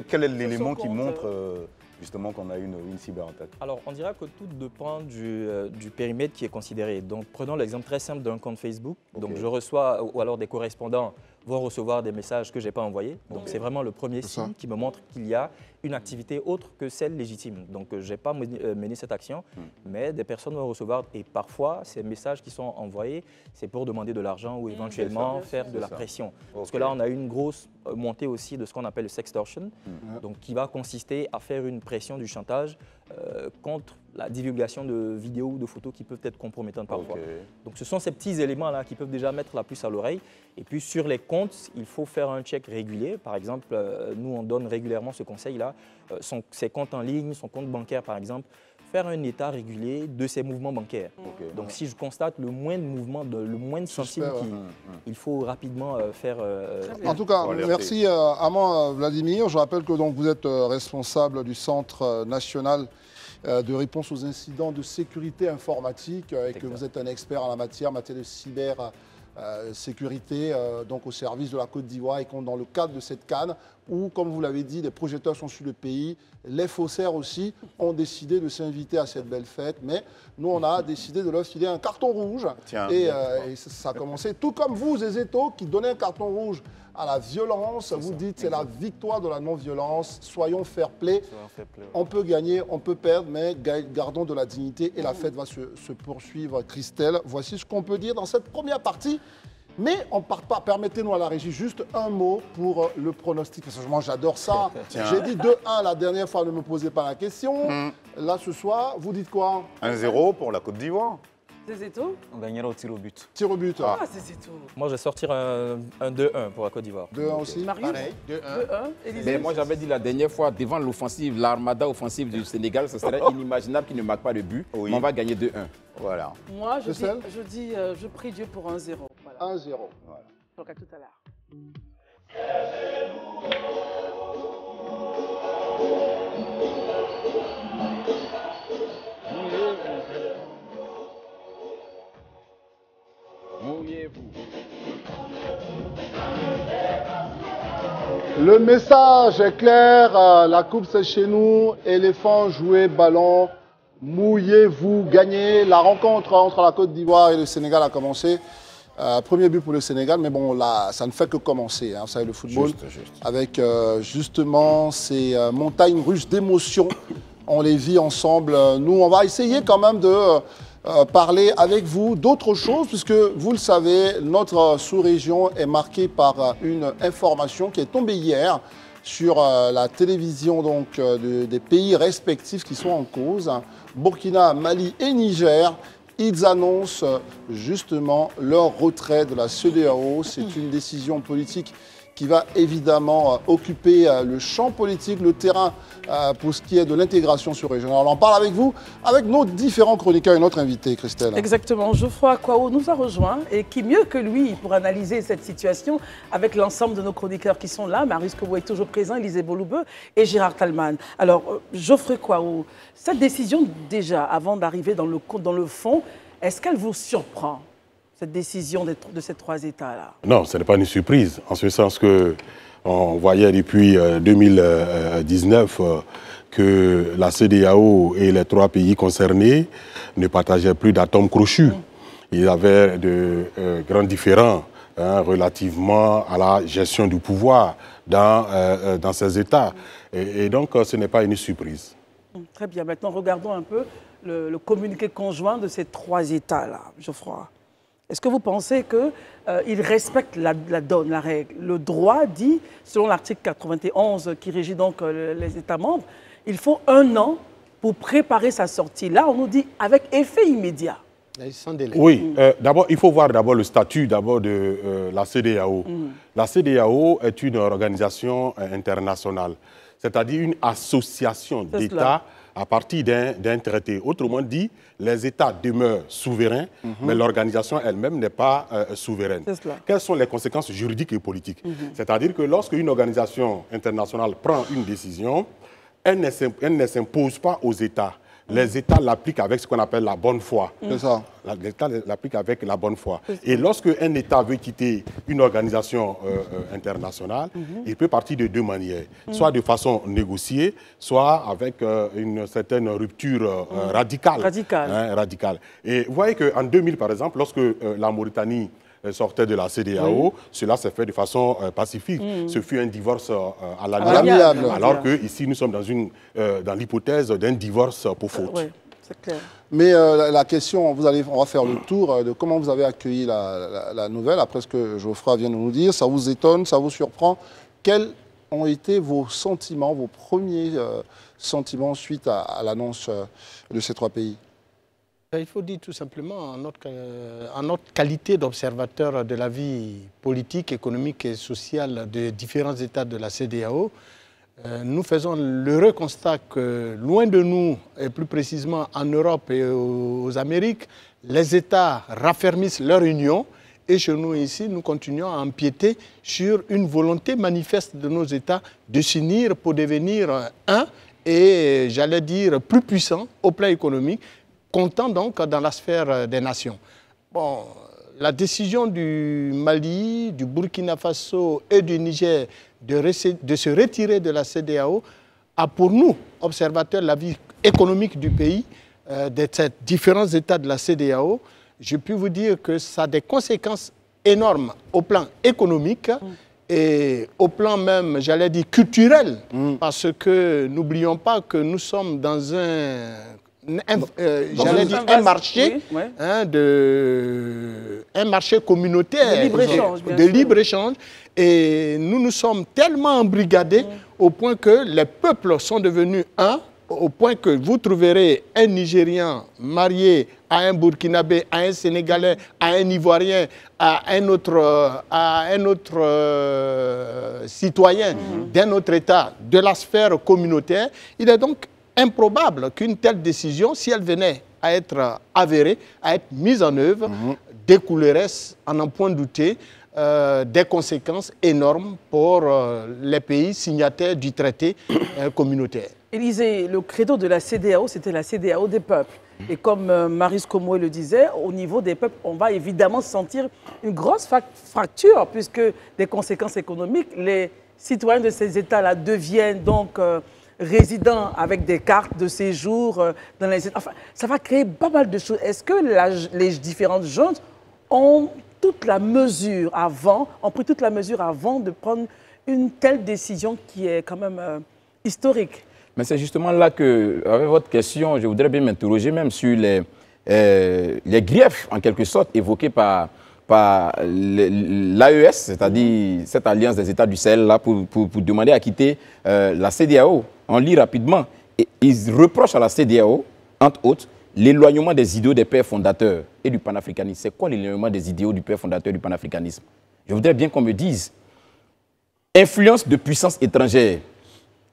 Quel est l'élément qui montre justement qu'on a une cyberattaque? Alors, on dira que tout dépend du périmètre qui est considéré. Donc, prenons l'exemple très simple d'un compte Facebook. Donc, je reçois, ou alors des correspondants vont recevoir des messages que je n'ai pas envoyés. Donc, c'est vraiment le premier signe qui me montre qu'il y a une activité autre que celle légitime. Donc, je n'ai pas mené cette action, mais des personnes vont recevoir. Et parfois, ces messages qui sont envoyés, c'est pour demander de l'argent ou éventuellement faire de la pression. Parce que là, on a une grosse montée aussi de ce qu'on appelle le sextortion, donc qui va consister à faire une pression du chantage contre la divulgation de vidéos ou de photos qui peuvent être compromettantes parfois. Donc ce sont ces petits éléments-là qui peuvent déjà mettre la puce à l'oreille. Et puis sur les comptes, il faut faire un check régulier. Par exemple, nous on donne régulièrement ce conseil-là, ses comptes en ligne, son compte bancaire par exemple, faire un état régulier de ses mouvements bancaires. Donc si je constate le moindre mouvement, le moindre centime, il faut rapidement faire... en tout cas, merci à moi Vladimir. Je rappelle que donc, vous êtes responsable du Centre national de réponse aux incidents de sécurité informatique et que vous êtes un expert en la matière de cybersécurité, donc au service de la Côte d'Ivoire et dans le cadre de cette CAN où, comme vous l'avez dit, des projecteurs sont sur le pays, les faussaires aussi ont décidé de s'inviter à cette belle fête, mais nous on a décidé de leur filer un carton rouge. Et ça a commencé, tout comme vous, Zézéto, qui donnez un carton rouge à la violence, vous dites c'est la victoire de la non-violence, soyons fair play, on peut gagner, on peut perdre, mais gardons de la dignité et la fête va se poursuivre. Christelle, voici ce qu'on peut dire dans cette première partie, mais on ne part pas, permettez-nous à la régie juste un mot pour le pronostic, parce que moi j'adore ça, j'ai dit 2-1 la dernière fois, ne me posez pas la question, là ce soir, vous dites quoi? 1-0 pour la Côte d'Ivoire. Zézéto? On gagnera au tir au but. Tir au but. Ah, Zézéto. Moi, je vais sortir un 2-1 pour la Côte d'Ivoire. 2-1 aussi. Marius? Pareil, 2-1. Mais moi, j'avais dit la dernière fois, devant l'offensive, l'armada offensive du Sénégal, ce serait inimaginable qu'il ne marque pas de but. Mais on va gagner 2-1. Voilà. Moi, je prie Dieu pour 1-0. Voilà. 1-0. Voilà. Donc à tout à l'heure. Le message est clair, la coupe c'est chez nous, éléphant, jouez, ballon, mouillez-vous, gagnez. La rencontre entre la Côte d'Ivoire et le Sénégal a commencé. Premier but pour le Sénégal, mais bon, là, ça ne fait que commencer, hein, vous savez, le football, avec justement ces montagnes russes d'émotions. On les vit ensemble. Nous, on va essayer quand même de parler avec vous d'autres choses, puisque vous le savez, notre sous-région est marquée par une information qui est tombée hier sur la télévision donc, des pays respectifs qui sont en cause, Burkina, Mali et Niger. Ils annoncent justement leur retrait de la CEDEAO. C'est une décision politique qui va évidemment occuper le champ politique, le terrain pour ce qui est de l'intégration sur-régionale. On en parle avec vous, avec nos différents chroniqueurs et notre invité, Christelle. Exactement. Geoffroy Akwaoh nous a rejoint et qui mieux que lui pour analyser cette situation avec l'ensemble de nos chroniqueurs qui sont là. Marius Kobo est toujours présent, Élisée Boloubeu et Gérard Talman. Alors, Geoffroy Akwaoh, cette décision déjà, avant d'arriver dans le fond, est-ce qu'elle vous surprend ? Cette décision de ces trois États-là? Non, ce n'est pas une surprise, en ce sens qu'on voyait depuis 2019 que la CEDEAO et les trois pays concernés ne partageaient plus d'atomes crochus. Il y avait de grands différends relativement à la gestion du pouvoir dans ces États. Et donc, ce n'est pas une surprise. Très bien. Maintenant, regardons un peu le communiqué conjoint de ces trois États-là, Geoffroy. Est-ce que vous pensez qu'ils respectent la donne, la règle? Le droit dit, selon l'article 91 qui régit donc les États membres, il faut 1 an pour préparer sa sortie. Là, on nous dit avec effet immédiat. Sans délai. Oui, d'abord, il faut voir le statut de la CEDEAO. La CEDEAO est une organisation internationale, c'est-à-dire une association d'États à partir d'un traité. Autrement dit, les États demeurent souverains, mais l'organisation elle-même n'est pas souveraine. Quelles sont les conséquences juridiques et politiques? C'est-à-dire que lorsque une organisation internationale prend une décision, elle ne s'impose pas aux États. Les États l'appliquent avec ce qu'on appelle la bonne foi. C'est ça. Les États l'appliquent avec la bonne foi. Et lorsque un État veut quitter une organisation internationale, il peut partir de deux manières. Soit de façon négociée, soit avec une certaine rupture radicale. Radicale. Et vous voyez qu'en 2000, par exemple, lorsque la Mauritanie sortait de la CEDEAO, cela s'est fait de façon pacifique. Ce fut un divorce à l'amiable. Alors qu'ici, nous sommes dans l'hypothèse d'un divorce pour faute. Oui, c'est clair. Mais la question, on va faire le tour de comment vous avez accueilli la nouvelle, après ce que Geoffroy vient de nous dire. Ça vous étonne, ça vous surprend? Quels ont été vos sentiments, vos premiers sentiments suite à l'annonce de ces trois pays? Il faut dire tout simplement, en notre qualité d'observateur de la vie politique, économique et sociale des différents États de la CEDEAO, nous faisons l'heureux constat que loin de nous, et plus précisément en Europe et aux Amériques, les États raffermissent leur union. Et chez nous ici, nous continuons à empiéter sur une volonté manifeste de nos États de s'unir pour devenir un et, j'allais dire, plus puissant au plan économique, comptant donc dans la sphère des nations. Bon, la décision du Mali, du Burkina Faso et du Niger de se retirer de la CEDEAO a pour nous, observateurs de la vie économique du pays, de ces différents États de la CEDEAO, je peux vous dire que ça a des conséquences énormes au plan économique et au plan même, j'allais dire, culturel, parce que n'oublions pas que nous sommes dans un marché, un marché communautaire de libre-échange. Et nous nous sommes tellement embrigadés au point que les peuples sont devenus un, au point que vous trouverez un Nigérian marié à un Burkinabé, à un Sénégalais, à un Ivoirien, à un autre citoyen d'un autre État de la sphère communautaire. Il est donc improbable qu'une telle décision, si elle venait à être avérée, à être mise en œuvre, découlerait, à n'en point douter, des conséquences énormes pour les pays signataires du traité communautaire. Élisée, le credo de la CEDEAO, c'était la CEDEAO des peuples. Et comme Marius Komo le disait, au niveau des peuples, on va évidemment sentir une grosse fracture, puisque des conséquences économiques, les citoyens de ces États-là deviennent donc résidents avec des cartes de séjour dans les États. Enfin, ça va créer pas mal de choses. Est-ce que les différentes juntes ont pris toute la mesure avant de prendre une telle décision qui est quand même historique? Mais c'est justement là que, avec votre question, je voudrais bien m'interroger même sur les griefs, en quelque sorte, évoqués par l'AES, c'est-à-dire cette alliance des États du Sahel, là, pour demander à quitter la CEDEAO. On lit rapidement. Et ils reprochent à la CEDEAO, entre autres, l'éloignement des idéaux des pères fondateurs et du panafricanisme. C'est quoi l'éloignement des idéaux du père fondateur du panafricanisme? Je voudrais bien qu'on me dise. Influence de puissances étrangères.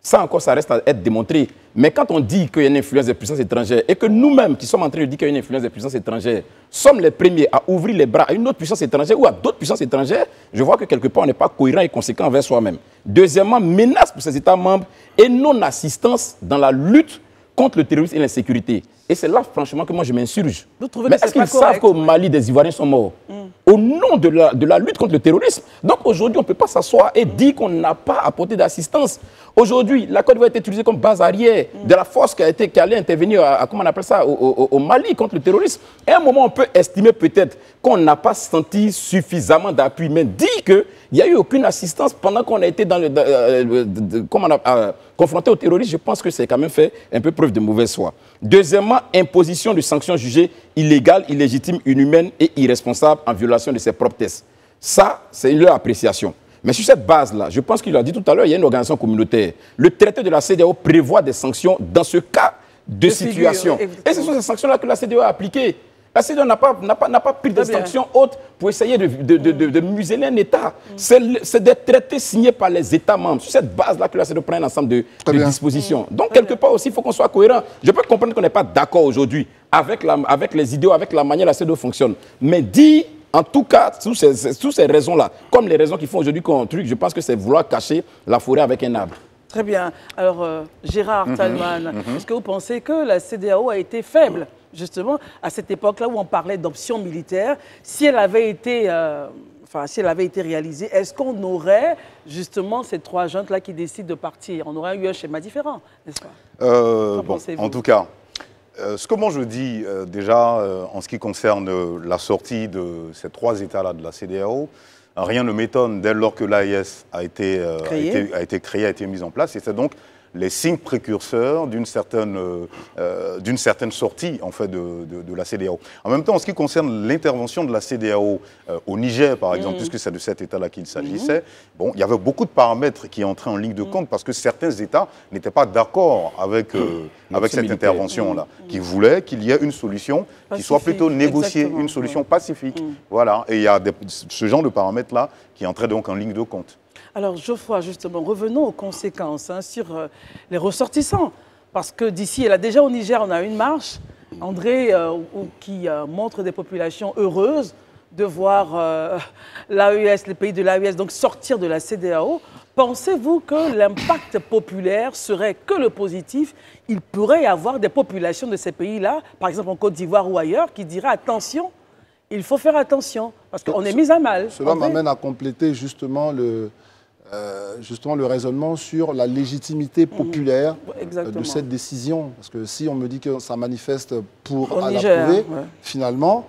Ça encore, ça reste à être démontré. Mais quand on dit qu'il y a une influence des puissances étrangères et que nous-mêmes qui sommes en train de dire qu'il y a une influence des puissances étrangères sommes les premiers à ouvrir les bras à une autre puissance étrangère ou à d'autres puissances étrangères, je vois que quelque part on n'est pas cohérent et conséquent envers soi-même. Deuxièmement, menace pour ces États membres et non-assistance dans la lutte contre le terrorisme et l'insécurité. Et c'est là, franchement, que moi je m'insurge. Mais est-ce qu'ils savent qu'au Mali, des Ivoiriens sont morts au nom de la lutte contre le terrorisme? Donc aujourd'hui, on ne peut pas s'asseoir et dire qu'on n'a pas apporté d'assistance. Aujourd'hui, la Côte d'Ivoire a été utilisée comme base arrière de la force qui allait intervenir comment on appelle ça, au Mali contre le terrorisme. Et à un moment, on peut estimer peut-être qu'on n'a pas senti suffisamment d'appui, mais dire qu'il n'y a eu aucune assistance pendant qu'on a été confronté au terrorisme, je pense que c'est quand même fait un peu preuve de mauvaise foi. Deuxièmement, imposition de sanctions jugées illégales, illégitimes, inhumaines et irresponsables en violation de ses propres tests. Ça, c'est leur appréciation. Mais sur cette base-là, je pense qu'il a dit tout à l'heure, il y a une organisation communautaire. Le traité de la CEDEAO prévoit des sanctions dans ce cas de situation. Et ce sont ces sanctions-là que la CEDEAO a appliquées. La CEDEAO n'a pas pris de sanctions hautes pour essayer de museler un État. C'est des traités signés par les États membres. Sur cette base-là que la CEDEAO prend un ensemble de dispositions. Donc, quelque part aussi, il faut qu'on soit cohérent. Je peux comprendre qu'on n'est pas d'accord aujourd'hui avec les idéaux, avec la manière dont la CEDEAO fonctionne. Mais dit, en tout cas, sous ces raisons-là, comme les raisons qui font aujourd'hui qu'on truc, je pense que c'est vouloir cacher la forêt avec un arbre. Très bien. Alors, Gérard Talman, est-ce que vous pensez que la CEDEAO a été faible justement, à cette époque-là où on parlait d'options militaires, si elle avait été, réalisée, est-ce qu'on aurait justement ces trois juntes-là qui décident de partir? On aurait eu un schéma différent, n'est-ce pas? En tout cas, ce que moi je dis déjà en ce qui concerne la sortie de ces trois États-là de la CEDEAO, rien ne m'étonne dès lors que l'AES a été créé, a été mise en place, et c'est donc les signes précurseurs d'une certaine sortie en fait, de la CEDEAO. En même temps, en ce qui concerne l'intervention de la CEDEAO au Niger, par exemple, puisque c'est de cet État-là qu'il s'agissait, bon, il y avait beaucoup de paramètres qui entraient en ligne de compte parce que certains États n'étaient pas d'accord avec cette intervention-là, qui voulaient qu'il y ait une solution qui soit plutôt négociée, une solution pacifique. Voilà, et il y a ce genre de paramètres-là qui entraient donc en ligne de compte. Alors, Geoffroy, justement, revenons aux conséquences sur les ressortissants. Parce que d'ici, déjà au Niger, on a une marche, André, qui montre des populations heureuses de voir l'AES, les pays de l'AES, donc sortir de la CEDEAO. Pensez-vous que l'impact populaire serait que le positif? Il pourrait y avoir des populations de ces pays-là, par exemple en Côte d'Ivoire ou ailleurs, qui diraient attention, il faut faire attention, parce qu'on est mis à mal. Cela m'amène à compléter justement le raisonnement sur la légitimité populaire de cette décision. Parce que si on me dit que ça manifeste pour l'approuver, finalement,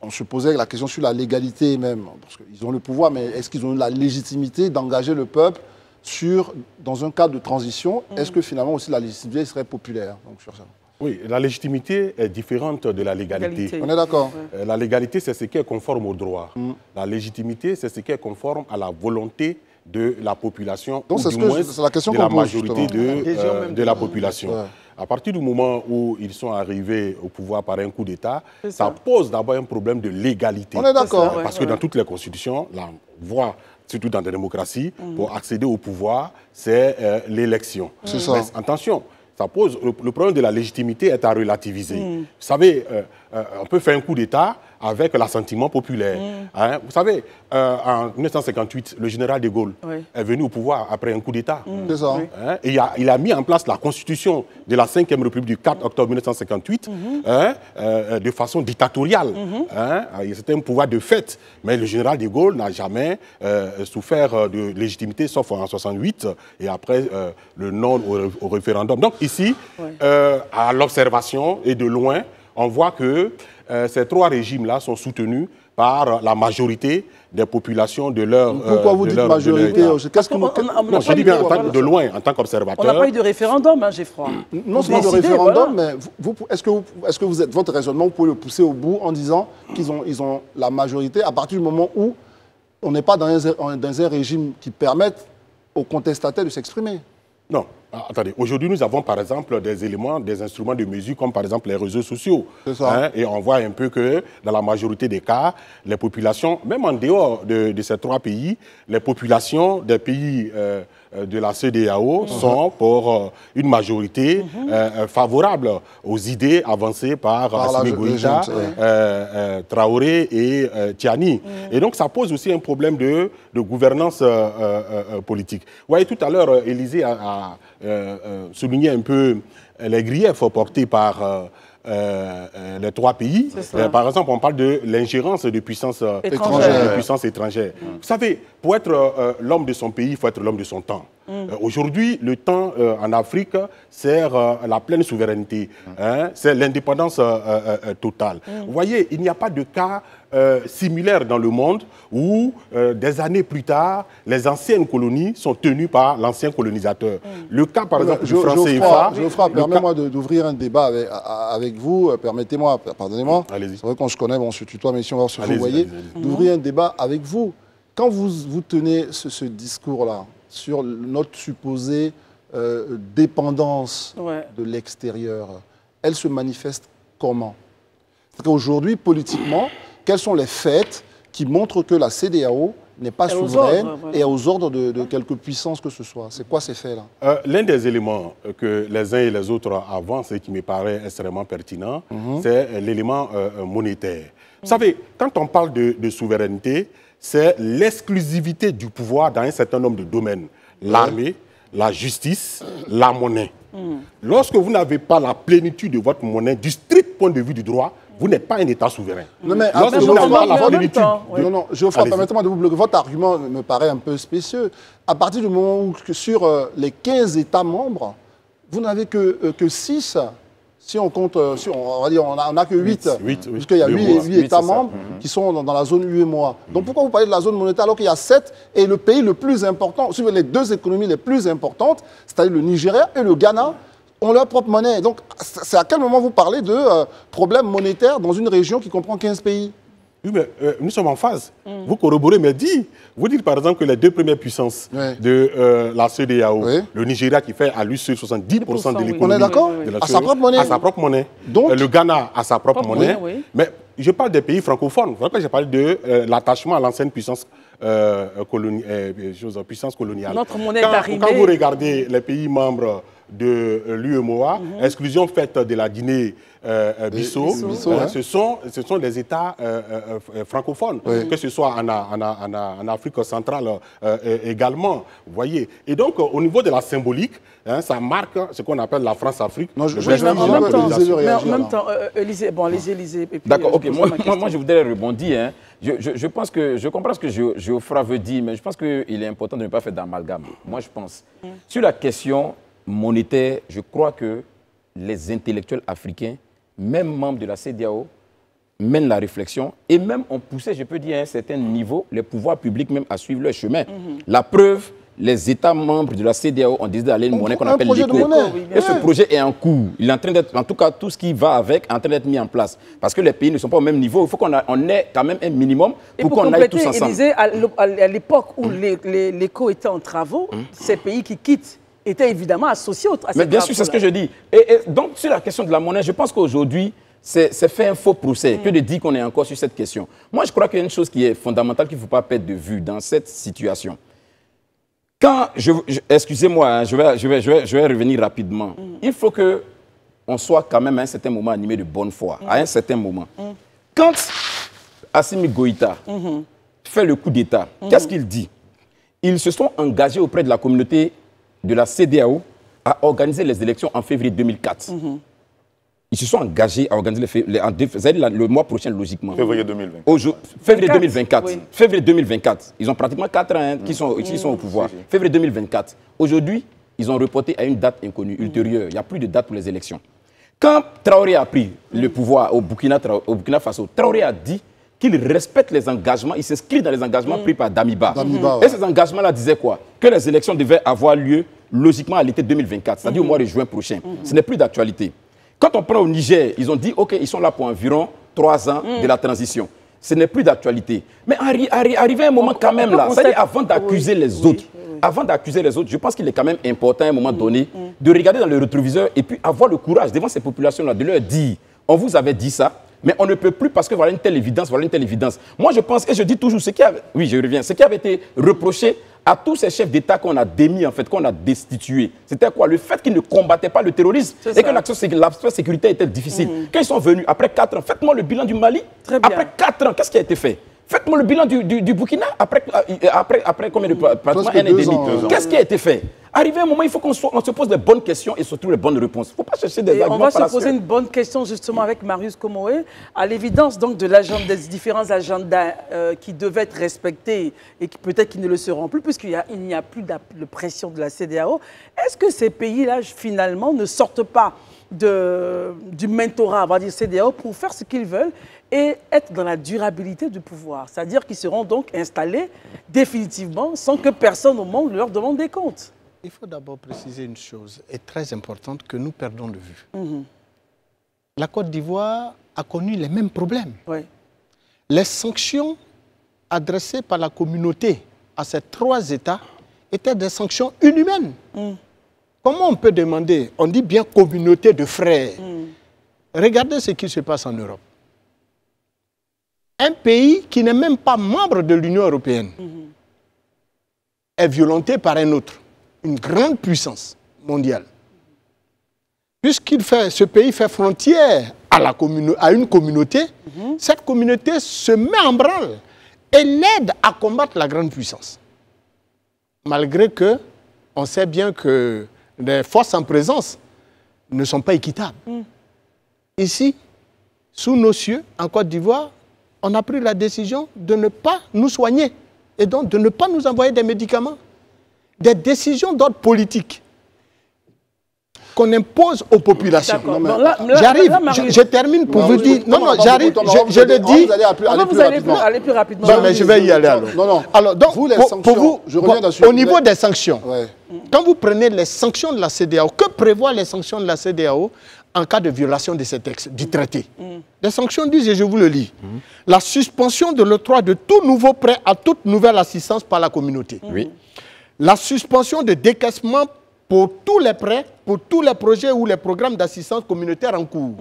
on se posait la question sur la légalité même. Parce qu'ils ont le pouvoir, mais est-ce qu'ils ont la légitimité d'engager le peuple dans un cadre de transition? Est-ce que finalement aussi la légitimité serait populaire? Donc, sur ça. Oui, la légitimité est différente de la légalité. On est d'accord. La légalité, c'est ce qui est conforme au droit. La légitimité, c'est ce qui est conforme à la volonté de la population, donc, ou du moins de la majorité de la population. Ouais. À partir du moment où ils sont arrivés au pouvoir par un coup d'État, ça pose d'abord un problème de légalité. On est d'accord. Parce que dans toutes les constitutions, la voie, surtout dans des démocraties, pour accéder au pouvoir, c'est l'élection. Mais attention, ça pose, le problème de la légitimité est à relativiser. Vous savez, on peut faire un coup d'État avec l'assentiment populaire. Hein? Vous savez, en 1958, le général de Gaulle est venu au pouvoir après un coup d'État. C'est ça. Hein? Et il a mis en place la constitution de la 5e République du 4 octobre 1958 de façon dictatoriale. C'était un pouvoir de fait. Mais le général de Gaulle n'a jamais souffert de légitimité, sauf en 1968, et après le non au référendum. Donc ici, à l'observation et de loin, on voit que ces trois régimes-là sont soutenus par la majorité des populations de leur... Pourquoi vous dites majorité? Qu'est-ce que non, je dis bien de loin, en tant qu'observateur. On n'a pas eu de référendum, hein, Geoffroy. Non seulement de référendum, mais est-ce que vous êtes, votre raisonnement, vous pouvez le pousser au bout en disant qu'ils ont la majorité à partir du moment où on n'est pas dans un régime qui permette aux contestataires de s'exprimer? Non. Attendez, aujourd'hui, nous avons par exemple des éléments, des instruments de mesure, comme par exemple les réseaux sociaux. C'est ça. Et on voit un peu que dans la majorité des cas, les populations, même en dehors de ces 3 pays, les populations des pays de la CEDEAO sont pour une majorité favorable aux idées avancées par Assimi Goïta, Traoré et Tiani. Et donc ça pose aussi un problème de gouvernance politique. Vous voyez, tout à l'heure, Élysée a souligné un peu les griefs portés par les 3 pays. Par exemple, on parle de l'ingérence de puissances étrangères. Vous savez, pour être l'homme de son pays, il faut être l'homme de son temps. Aujourd'hui, le temps en Afrique sert la pleine souveraineté. C'est l'indépendance totale. Vous voyez, il n'y a pas de cas similaire dans le monde où, des années plus tard, les anciennes colonies sont tenues par l'ancien colonisateur. Le cas, par exemple, du franc CFA... Geoffroy, permets-moi d'ouvrir un débat avec vous. Permettez-moi, pardonnez-moi. C'est vrai qu'on se connaît, on se tutoie, mais si on va se voyer, d'ouvrir un débat avec vous. Quand vous tenez ce discours-là sur notre supposée dépendance de l'extérieur, elle se manifeste comment? C'est qu'aujourd'hui, politiquement, quels sont les faits qui montrent que la CEDEAO n'est pas souveraine et aux ordres de quelque puissance que ce soit? C'est quoi ces faits-là? L'un des éléments que les uns et les autres avancent et qui me paraît extrêmement pertinent, c'est l'élément monétaire. Vous savez, quand on parle de souveraineté, c'est l'exclusivité du pouvoir dans un certain nombre de domaines. L'armée, la justice, la monnaie. Lorsque vous n'avez pas la plénitude de votre monnaie, du strict point de vue du droit, vous n'êtes pas un État souverain. Non, mais Geoffroy, permettez-moi de vous bloquer. Votre argument me paraît un peu spécieux. À partir du moment où, sur les 15 États membres, vous n'avez que 6. Si on compte, on va dire, on n'a que 8. Puisqu'il y a 8 États membres qui sont dans la zone UEMOA. Donc pourquoi vous parlez de la zone monétaire alors qu'il y a 7 et le pays le plus important, les 2 économies les plus importantes, c'est-à-dire le Nigeria et le Ghana, ont leur propre monnaie. Donc c'est à quel moment vous parlez de problèmes monétaires dans une région qui comprend 15 pays? Oui, mais nous sommes en phase. Vous corroborez, mais vous dites par exemple que les 2 premières puissances de la CEDEAO, le Nigeria qui fait à lui seul 70% de l'économie. On est d'accord? À sa propre monnaie. À sa propre monnaie. Donc, le Ghana a sa propre monnaie. Mais je parle des pays francophones. Je parle de l'attachement à l'ancienne puissance coloniale. Notre monnaie quand vous regardez les pays membres de l'UEMOA, exclusion faite de la Guinée-Bissau, ce sont des États francophones, que ce soit en Afrique centrale également. Vous voyez. Et donc, au niveau de la symbolique, ça marque ce qu'on appelle la France-Afrique. En même temps, Élysée, bon, Élysée. D'accord, ok. Moi, je voudrais rebondir. Je pense que je comprends ce que Geoffroy veut dire, mais je pense qu'il est important de ne pas faire d'amalgame. Moi, je pense. Sur la question monétaire, je crois que les intellectuels africains, même membres de la CEDEAO, mènent la réflexion et même ont poussé, je peux dire, à un certain niveau, les pouvoirs publics même à suivre leur chemin. La preuve, les États membres de la CEDEAO ont décidé d'aller une monnaie qu'on appelle l'ECO. Et ce projet est en cours. Il est en train d'être, en tout cas, tout ce qui va avec, est en train d'être mis en place. Parce que les pays ne sont pas au même niveau. Il faut qu'on ait quand même un minimum pour qu'on aille tous ensemble. Élysée, à l'époque où l'ECO était en travaux, ces pays qui quittent étaient évidemment associés à cette. Mais bien sûr, c'est ce que je dis. Et donc, sur la question de la monnaie, je pense qu'aujourd'hui, c'est fait un faux procès que de dire qu'on est encore sur cette question. Moi, je crois qu'il y a une chose qui est fondamentale qu'il ne faut pas perdre de vue dans cette situation. Quand excusez-moi, je vais revenir rapidement. Il faut qu'on soit quand même à un certain moment animé de bonne foi, à un certain moment. Quand Assimi Goïta fait le coup d'État, qu'est-ce qu'il dit? Ils se sont engagés auprès de la communauté de la CEDEAO à organiser les élections en février 2004. Ils se sont engagés à organiser le mois prochain, logiquement. Février 2024. Février 2024. Oui. Février 2024. Ils ont pratiquement 4 ans qui sont au pouvoir. Février 2024. Aujourd'hui, ils ont reporté à une date inconnue, ultérieure. Il n'y a plus de date pour les élections. Quand Traoré a pris le pouvoir au Burkina Faso, Traoré a dit qu'il respecte les engagements, il s'inscrit dans les engagements pris par Damiba. Et ces engagements-là disaient quoi? Que les élections devaient avoir lieu logiquement à l'été 2024, c'est-à-dire au mois de juin prochain. Ce n'est plus d'actualité. Quand on prend au Niger, ils ont dit, OK, ils sont là pour environ 3 ans de la transition. Ce n'est plus d'actualité. Mais arrivé un moment quand même là, c'est-à-dire avant d'accuser les autres, avant d'accuser les autres, je pense qu'il est quand même important à un moment donné de regarder dans le rétroviseur et puis avoir le courage devant ces populations-là de leur dire, on vous avait dit ça, mais on ne peut plus parce que voilà une telle évidence, voilà une telle évidence. Moi, je pense, et je dis toujours, ce qui avait été reproché à tous ces chefs d'État qu'on a démis, en fait, qu'on a destitués, c'était quoi? Le fait qu'ils ne combattaient pas le terrorisme et que l'aspect sécurité était difficile. Quand ils sont venus, après 4 ans, faites-moi le bilan du Mali. Après 4 ans, qu'est-ce qui a été fait? Faites-moi le bilan du Burkina après combien de pratiquement un an et demi. Qu'est-ce qui a été fait? Arrivé un moment, il faut qu'on se pose les bonnes questions et surtout les bonnes réponses. Il ne faut pas chercher des arguments. On va se poser une bonne question justement avec Marius Komoé. À l'évidence donc des différents agendas qui devaient être respectés et qui peut-être qu'ils ne le seront plus puisqu'il n'y a plus de pression de la CEDEAO. Est-ce que ces pays-là finalement ne sortent pas du mentorat, on va dire CEDEAO, pour faire ce qu'ils veulent et être dans la durabilité du pouvoir? C'est-à-dire qu'ils seront donc installés définitivement sans que personne au monde leur demande des comptes. Il faut d'abord préciser une chose est très importante que nous perdons de vue. La Côte d'Ivoire a connu les mêmes problèmes. Oui. Les sanctions adressées par la communauté à ces 3 États étaient des sanctions inhumaines. Comment on peut demander, on dit bien communauté de frères. Regardez ce qui se passe en Europe. Un pays qui n'est même pas membre de l'Union européenne est violenté par un autre. Une grande puissance mondiale. Ce pays fait frontière à une communauté, cette communauté se met en branle et l'aide à combattre la grande puissance. Malgré que on sait bien que les forces en présence ne sont pas équitables. Ici, sous nos cieux, en Côte d'Ivoire, on a pris la décision de ne pas nous soigner et donc de ne pas nous envoyer des médicaments. Des décisions d'ordre politique qu'on impose aux populations. J'arrive, je termine pour vous dire... Non, j'arrive, je le dis... Vous allez aller plus rapidement. Non, mais je vais y aller alors. Alors, donc, pour vous, au niveau des sanctions, quand vous prenez les sanctions de la CEDEAO, que prévoient les sanctions de la CEDEAO en cas de violation de ces textes, du traité? Les sanctions disent, et je vous le lis, la suspension de l'octroi de tout nouveau prêt à toute nouvelle assistance par la communauté. La suspension de décaissement pour tous les prêts, pour tous les projets ou les programmes d'assistance communautaire en cours.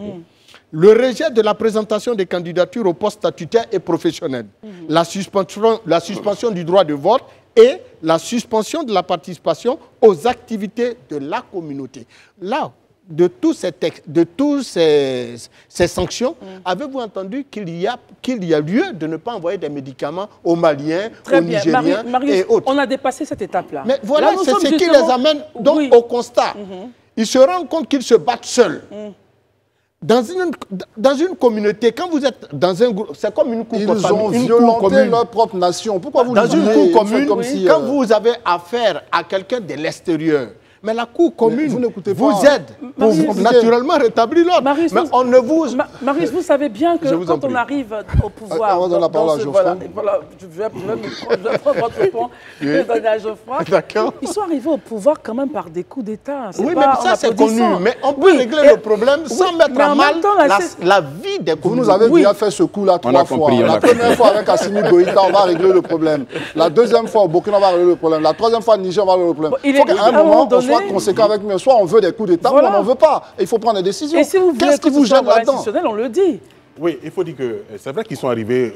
Le rejet de la présentation des candidatures aux postes statutaires et professionnels. La suspension du droit de vote et la suspension de la participation aux activités de la communauté. Là, de tous ces textes, de toutes ces sanctions, avez-vous entendu qu'il y a lieu de ne pas envoyer des médicaments aux Maliens, aux Nigériens et autres? On a dépassé cette étape-là. Mais voilà, c'est ce qui les amène donc au constat. Ils se rendent compte qu'ils se battent seuls. Dans une communauté, quand vous êtes dans un groupe, c'est comme une cour commune. Ils ont violenté leur propre nation. Pourquoi vous dans une cour commune, comme si, quand vous avez affaire à quelqu'un de l'extérieur, mais la cour commune vous aide pour naturellement rétablir l'ordre. Mais on ne vous... Marius, vous savez bien que quand on arrive au pouvoir... On donne la parole à Geoffroy. Je vais prendre votre point et donner à Geoffroy. Ils sont arrivés au pouvoir quand même par des coups d'État. Oui, mais ça c'est connu. Mais on peut régler le problème sans mettre à mal la vie des communes. Vous nous avez déjà fait ce coup-là 3 fois. La première fois avec Assimi Goïta, on va régler le problème. La deuxième fois au Burkina, on va régler le problème. La troisième fois au Niger, on va régler le problème. Il faut qu'à un moment, on soit conséquent avec nous. Soit on veut des coups d'État, ou on n'en veut pas. Il faut prendre des décisions. Et si vous voulez que vous gêne là-dedans, on le dit. Oui, il faut dire que c'est vrai qu'ils sont arrivés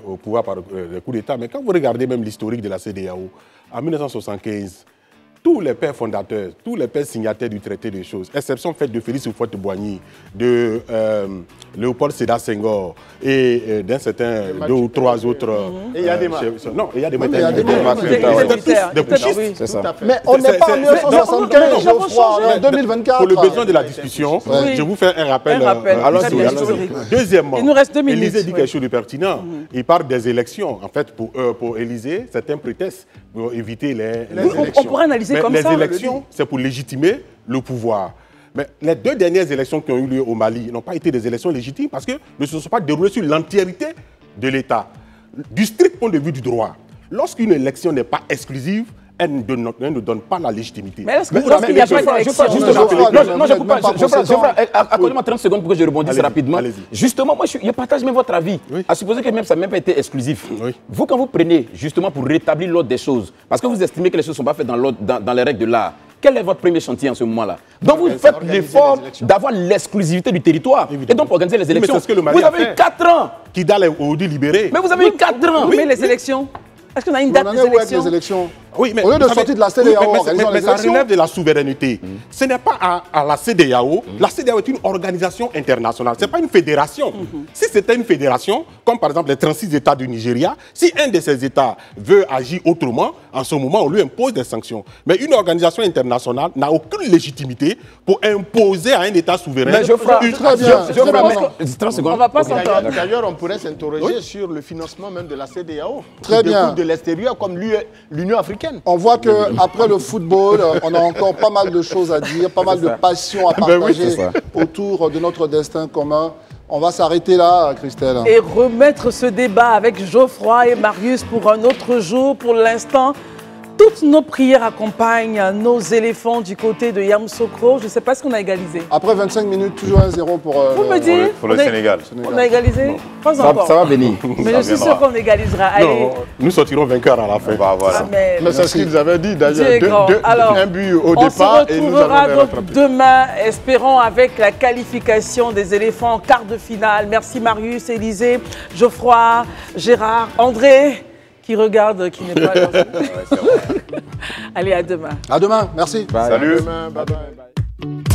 au pouvoir par des coups d'État, mais quand vous regardez même l'historique de la CEDEAO, en 1975, tous les pères fondateurs, tous les pères signataires du traité des choses, exception faite de Félix Houphouët-Boigny, de Léopold Sédar Senghor et d'un certain 2 ou 3 autres... Et il y a des non, il y a des des putschistes. C'est ça. Mais on n'est pas en 1975, Geoffroy, en 2024. Pour le besoin de la discussion, je vous fais un rappel. Deuxièmement, il nous reste 2 minutes. Élysée dit quelque chose de pertinent. Il parle des élections. En fait, pour Élysée, c'est un prétexte pour éviter les élections. On pourrait analyser comme ça. Les élections, c'est pour légitimer le pouvoir. Mais les 2 dernières élections qui ont eu lieu au Mali n'ont pas été des élections légitimes parce qu'elles ne se sont pas déroulées sur l'entièreté de l'État. Du strict point de vue du droit, lorsqu'une élection n'est pas exclusive, elle ne donne pas la légitimité. Mais est-ce que vous pensez qu'il n'y a pas d'élection? Non, je ne peux pas. Accordez-moi 30 secondes pour que je rebondisse rapidement. Justement, moi, je partage même votre avis. À supposer que même ça n'a même pas été exclusif. Vous, quand vous prenez justement pour rétablir l'ordre des choses, parce que vous estimez que les choses ne sont pas faites dans les règles de l'art, quel est votre premier chantier en ce moment-là? Donc vous faites l'effort d'avoir l'exclusivité du territoire et donc pour organiser les élections. Vous avez eu 4 ans. Kidal est aujourd'hui libéré. Mais vous avez eu 4 ans. Mais les élections, est-ce qu'on a une date des élections? Oui, mais au lieu de sortir de la CEDEAO, mais ça relève de la souveraineté. Ce n'est pas à la CEDEAO. La CEDEAO est une organisation internationale. Ce n'est pas une fédération. Si c'était une fédération, comme par exemple les 36 États du Nigeria, si un de ces États veut agir autrement, en ce moment, on lui impose des sanctions. Mais une organisation internationale n'a aucune légitimité pour imposer à un État souverain. Mais je ferai très bien. On ne va pas s'entendre. D'ailleurs, on pourrait s'interroger sur le financement même de la CEDEAO. Très bien. De l'extérieur, comme l'Union africaine. On voit qu'après le football, on a encore pas mal de choses à dire, pas mal de passion à partager autour de notre destin commun. On va s'arrêter là, Christelle. Et remettre ce débat avec Geoffroy et Marius pour un autre jour. Pour l'instant, toutes nos prières accompagnent nos éléphants du côté de Yamoussoukro. Je ne sais pas ce qu'on a égalisé. Après 25 minutes, toujours 1-0 pour le Sénégal. On a égalisé? Non. Pas encore. Ça va venir. Mais je suis sûr qu'on égalisera. Allez. Non, nous sortirons vainqueurs à la fin. Bah, voilà. Mais c'est ce qu'ils avaient dit d'ailleurs. Un but au départ et nous avons rattrapé. Demain, espérons avec la qualification des éléphants en quart de finale. Merci Marius, Élisée, Geoffroy, Gérard, André. Qui regarde, qui n'est pas là. Allez, à demain. À demain, merci. Salut. Bye bye.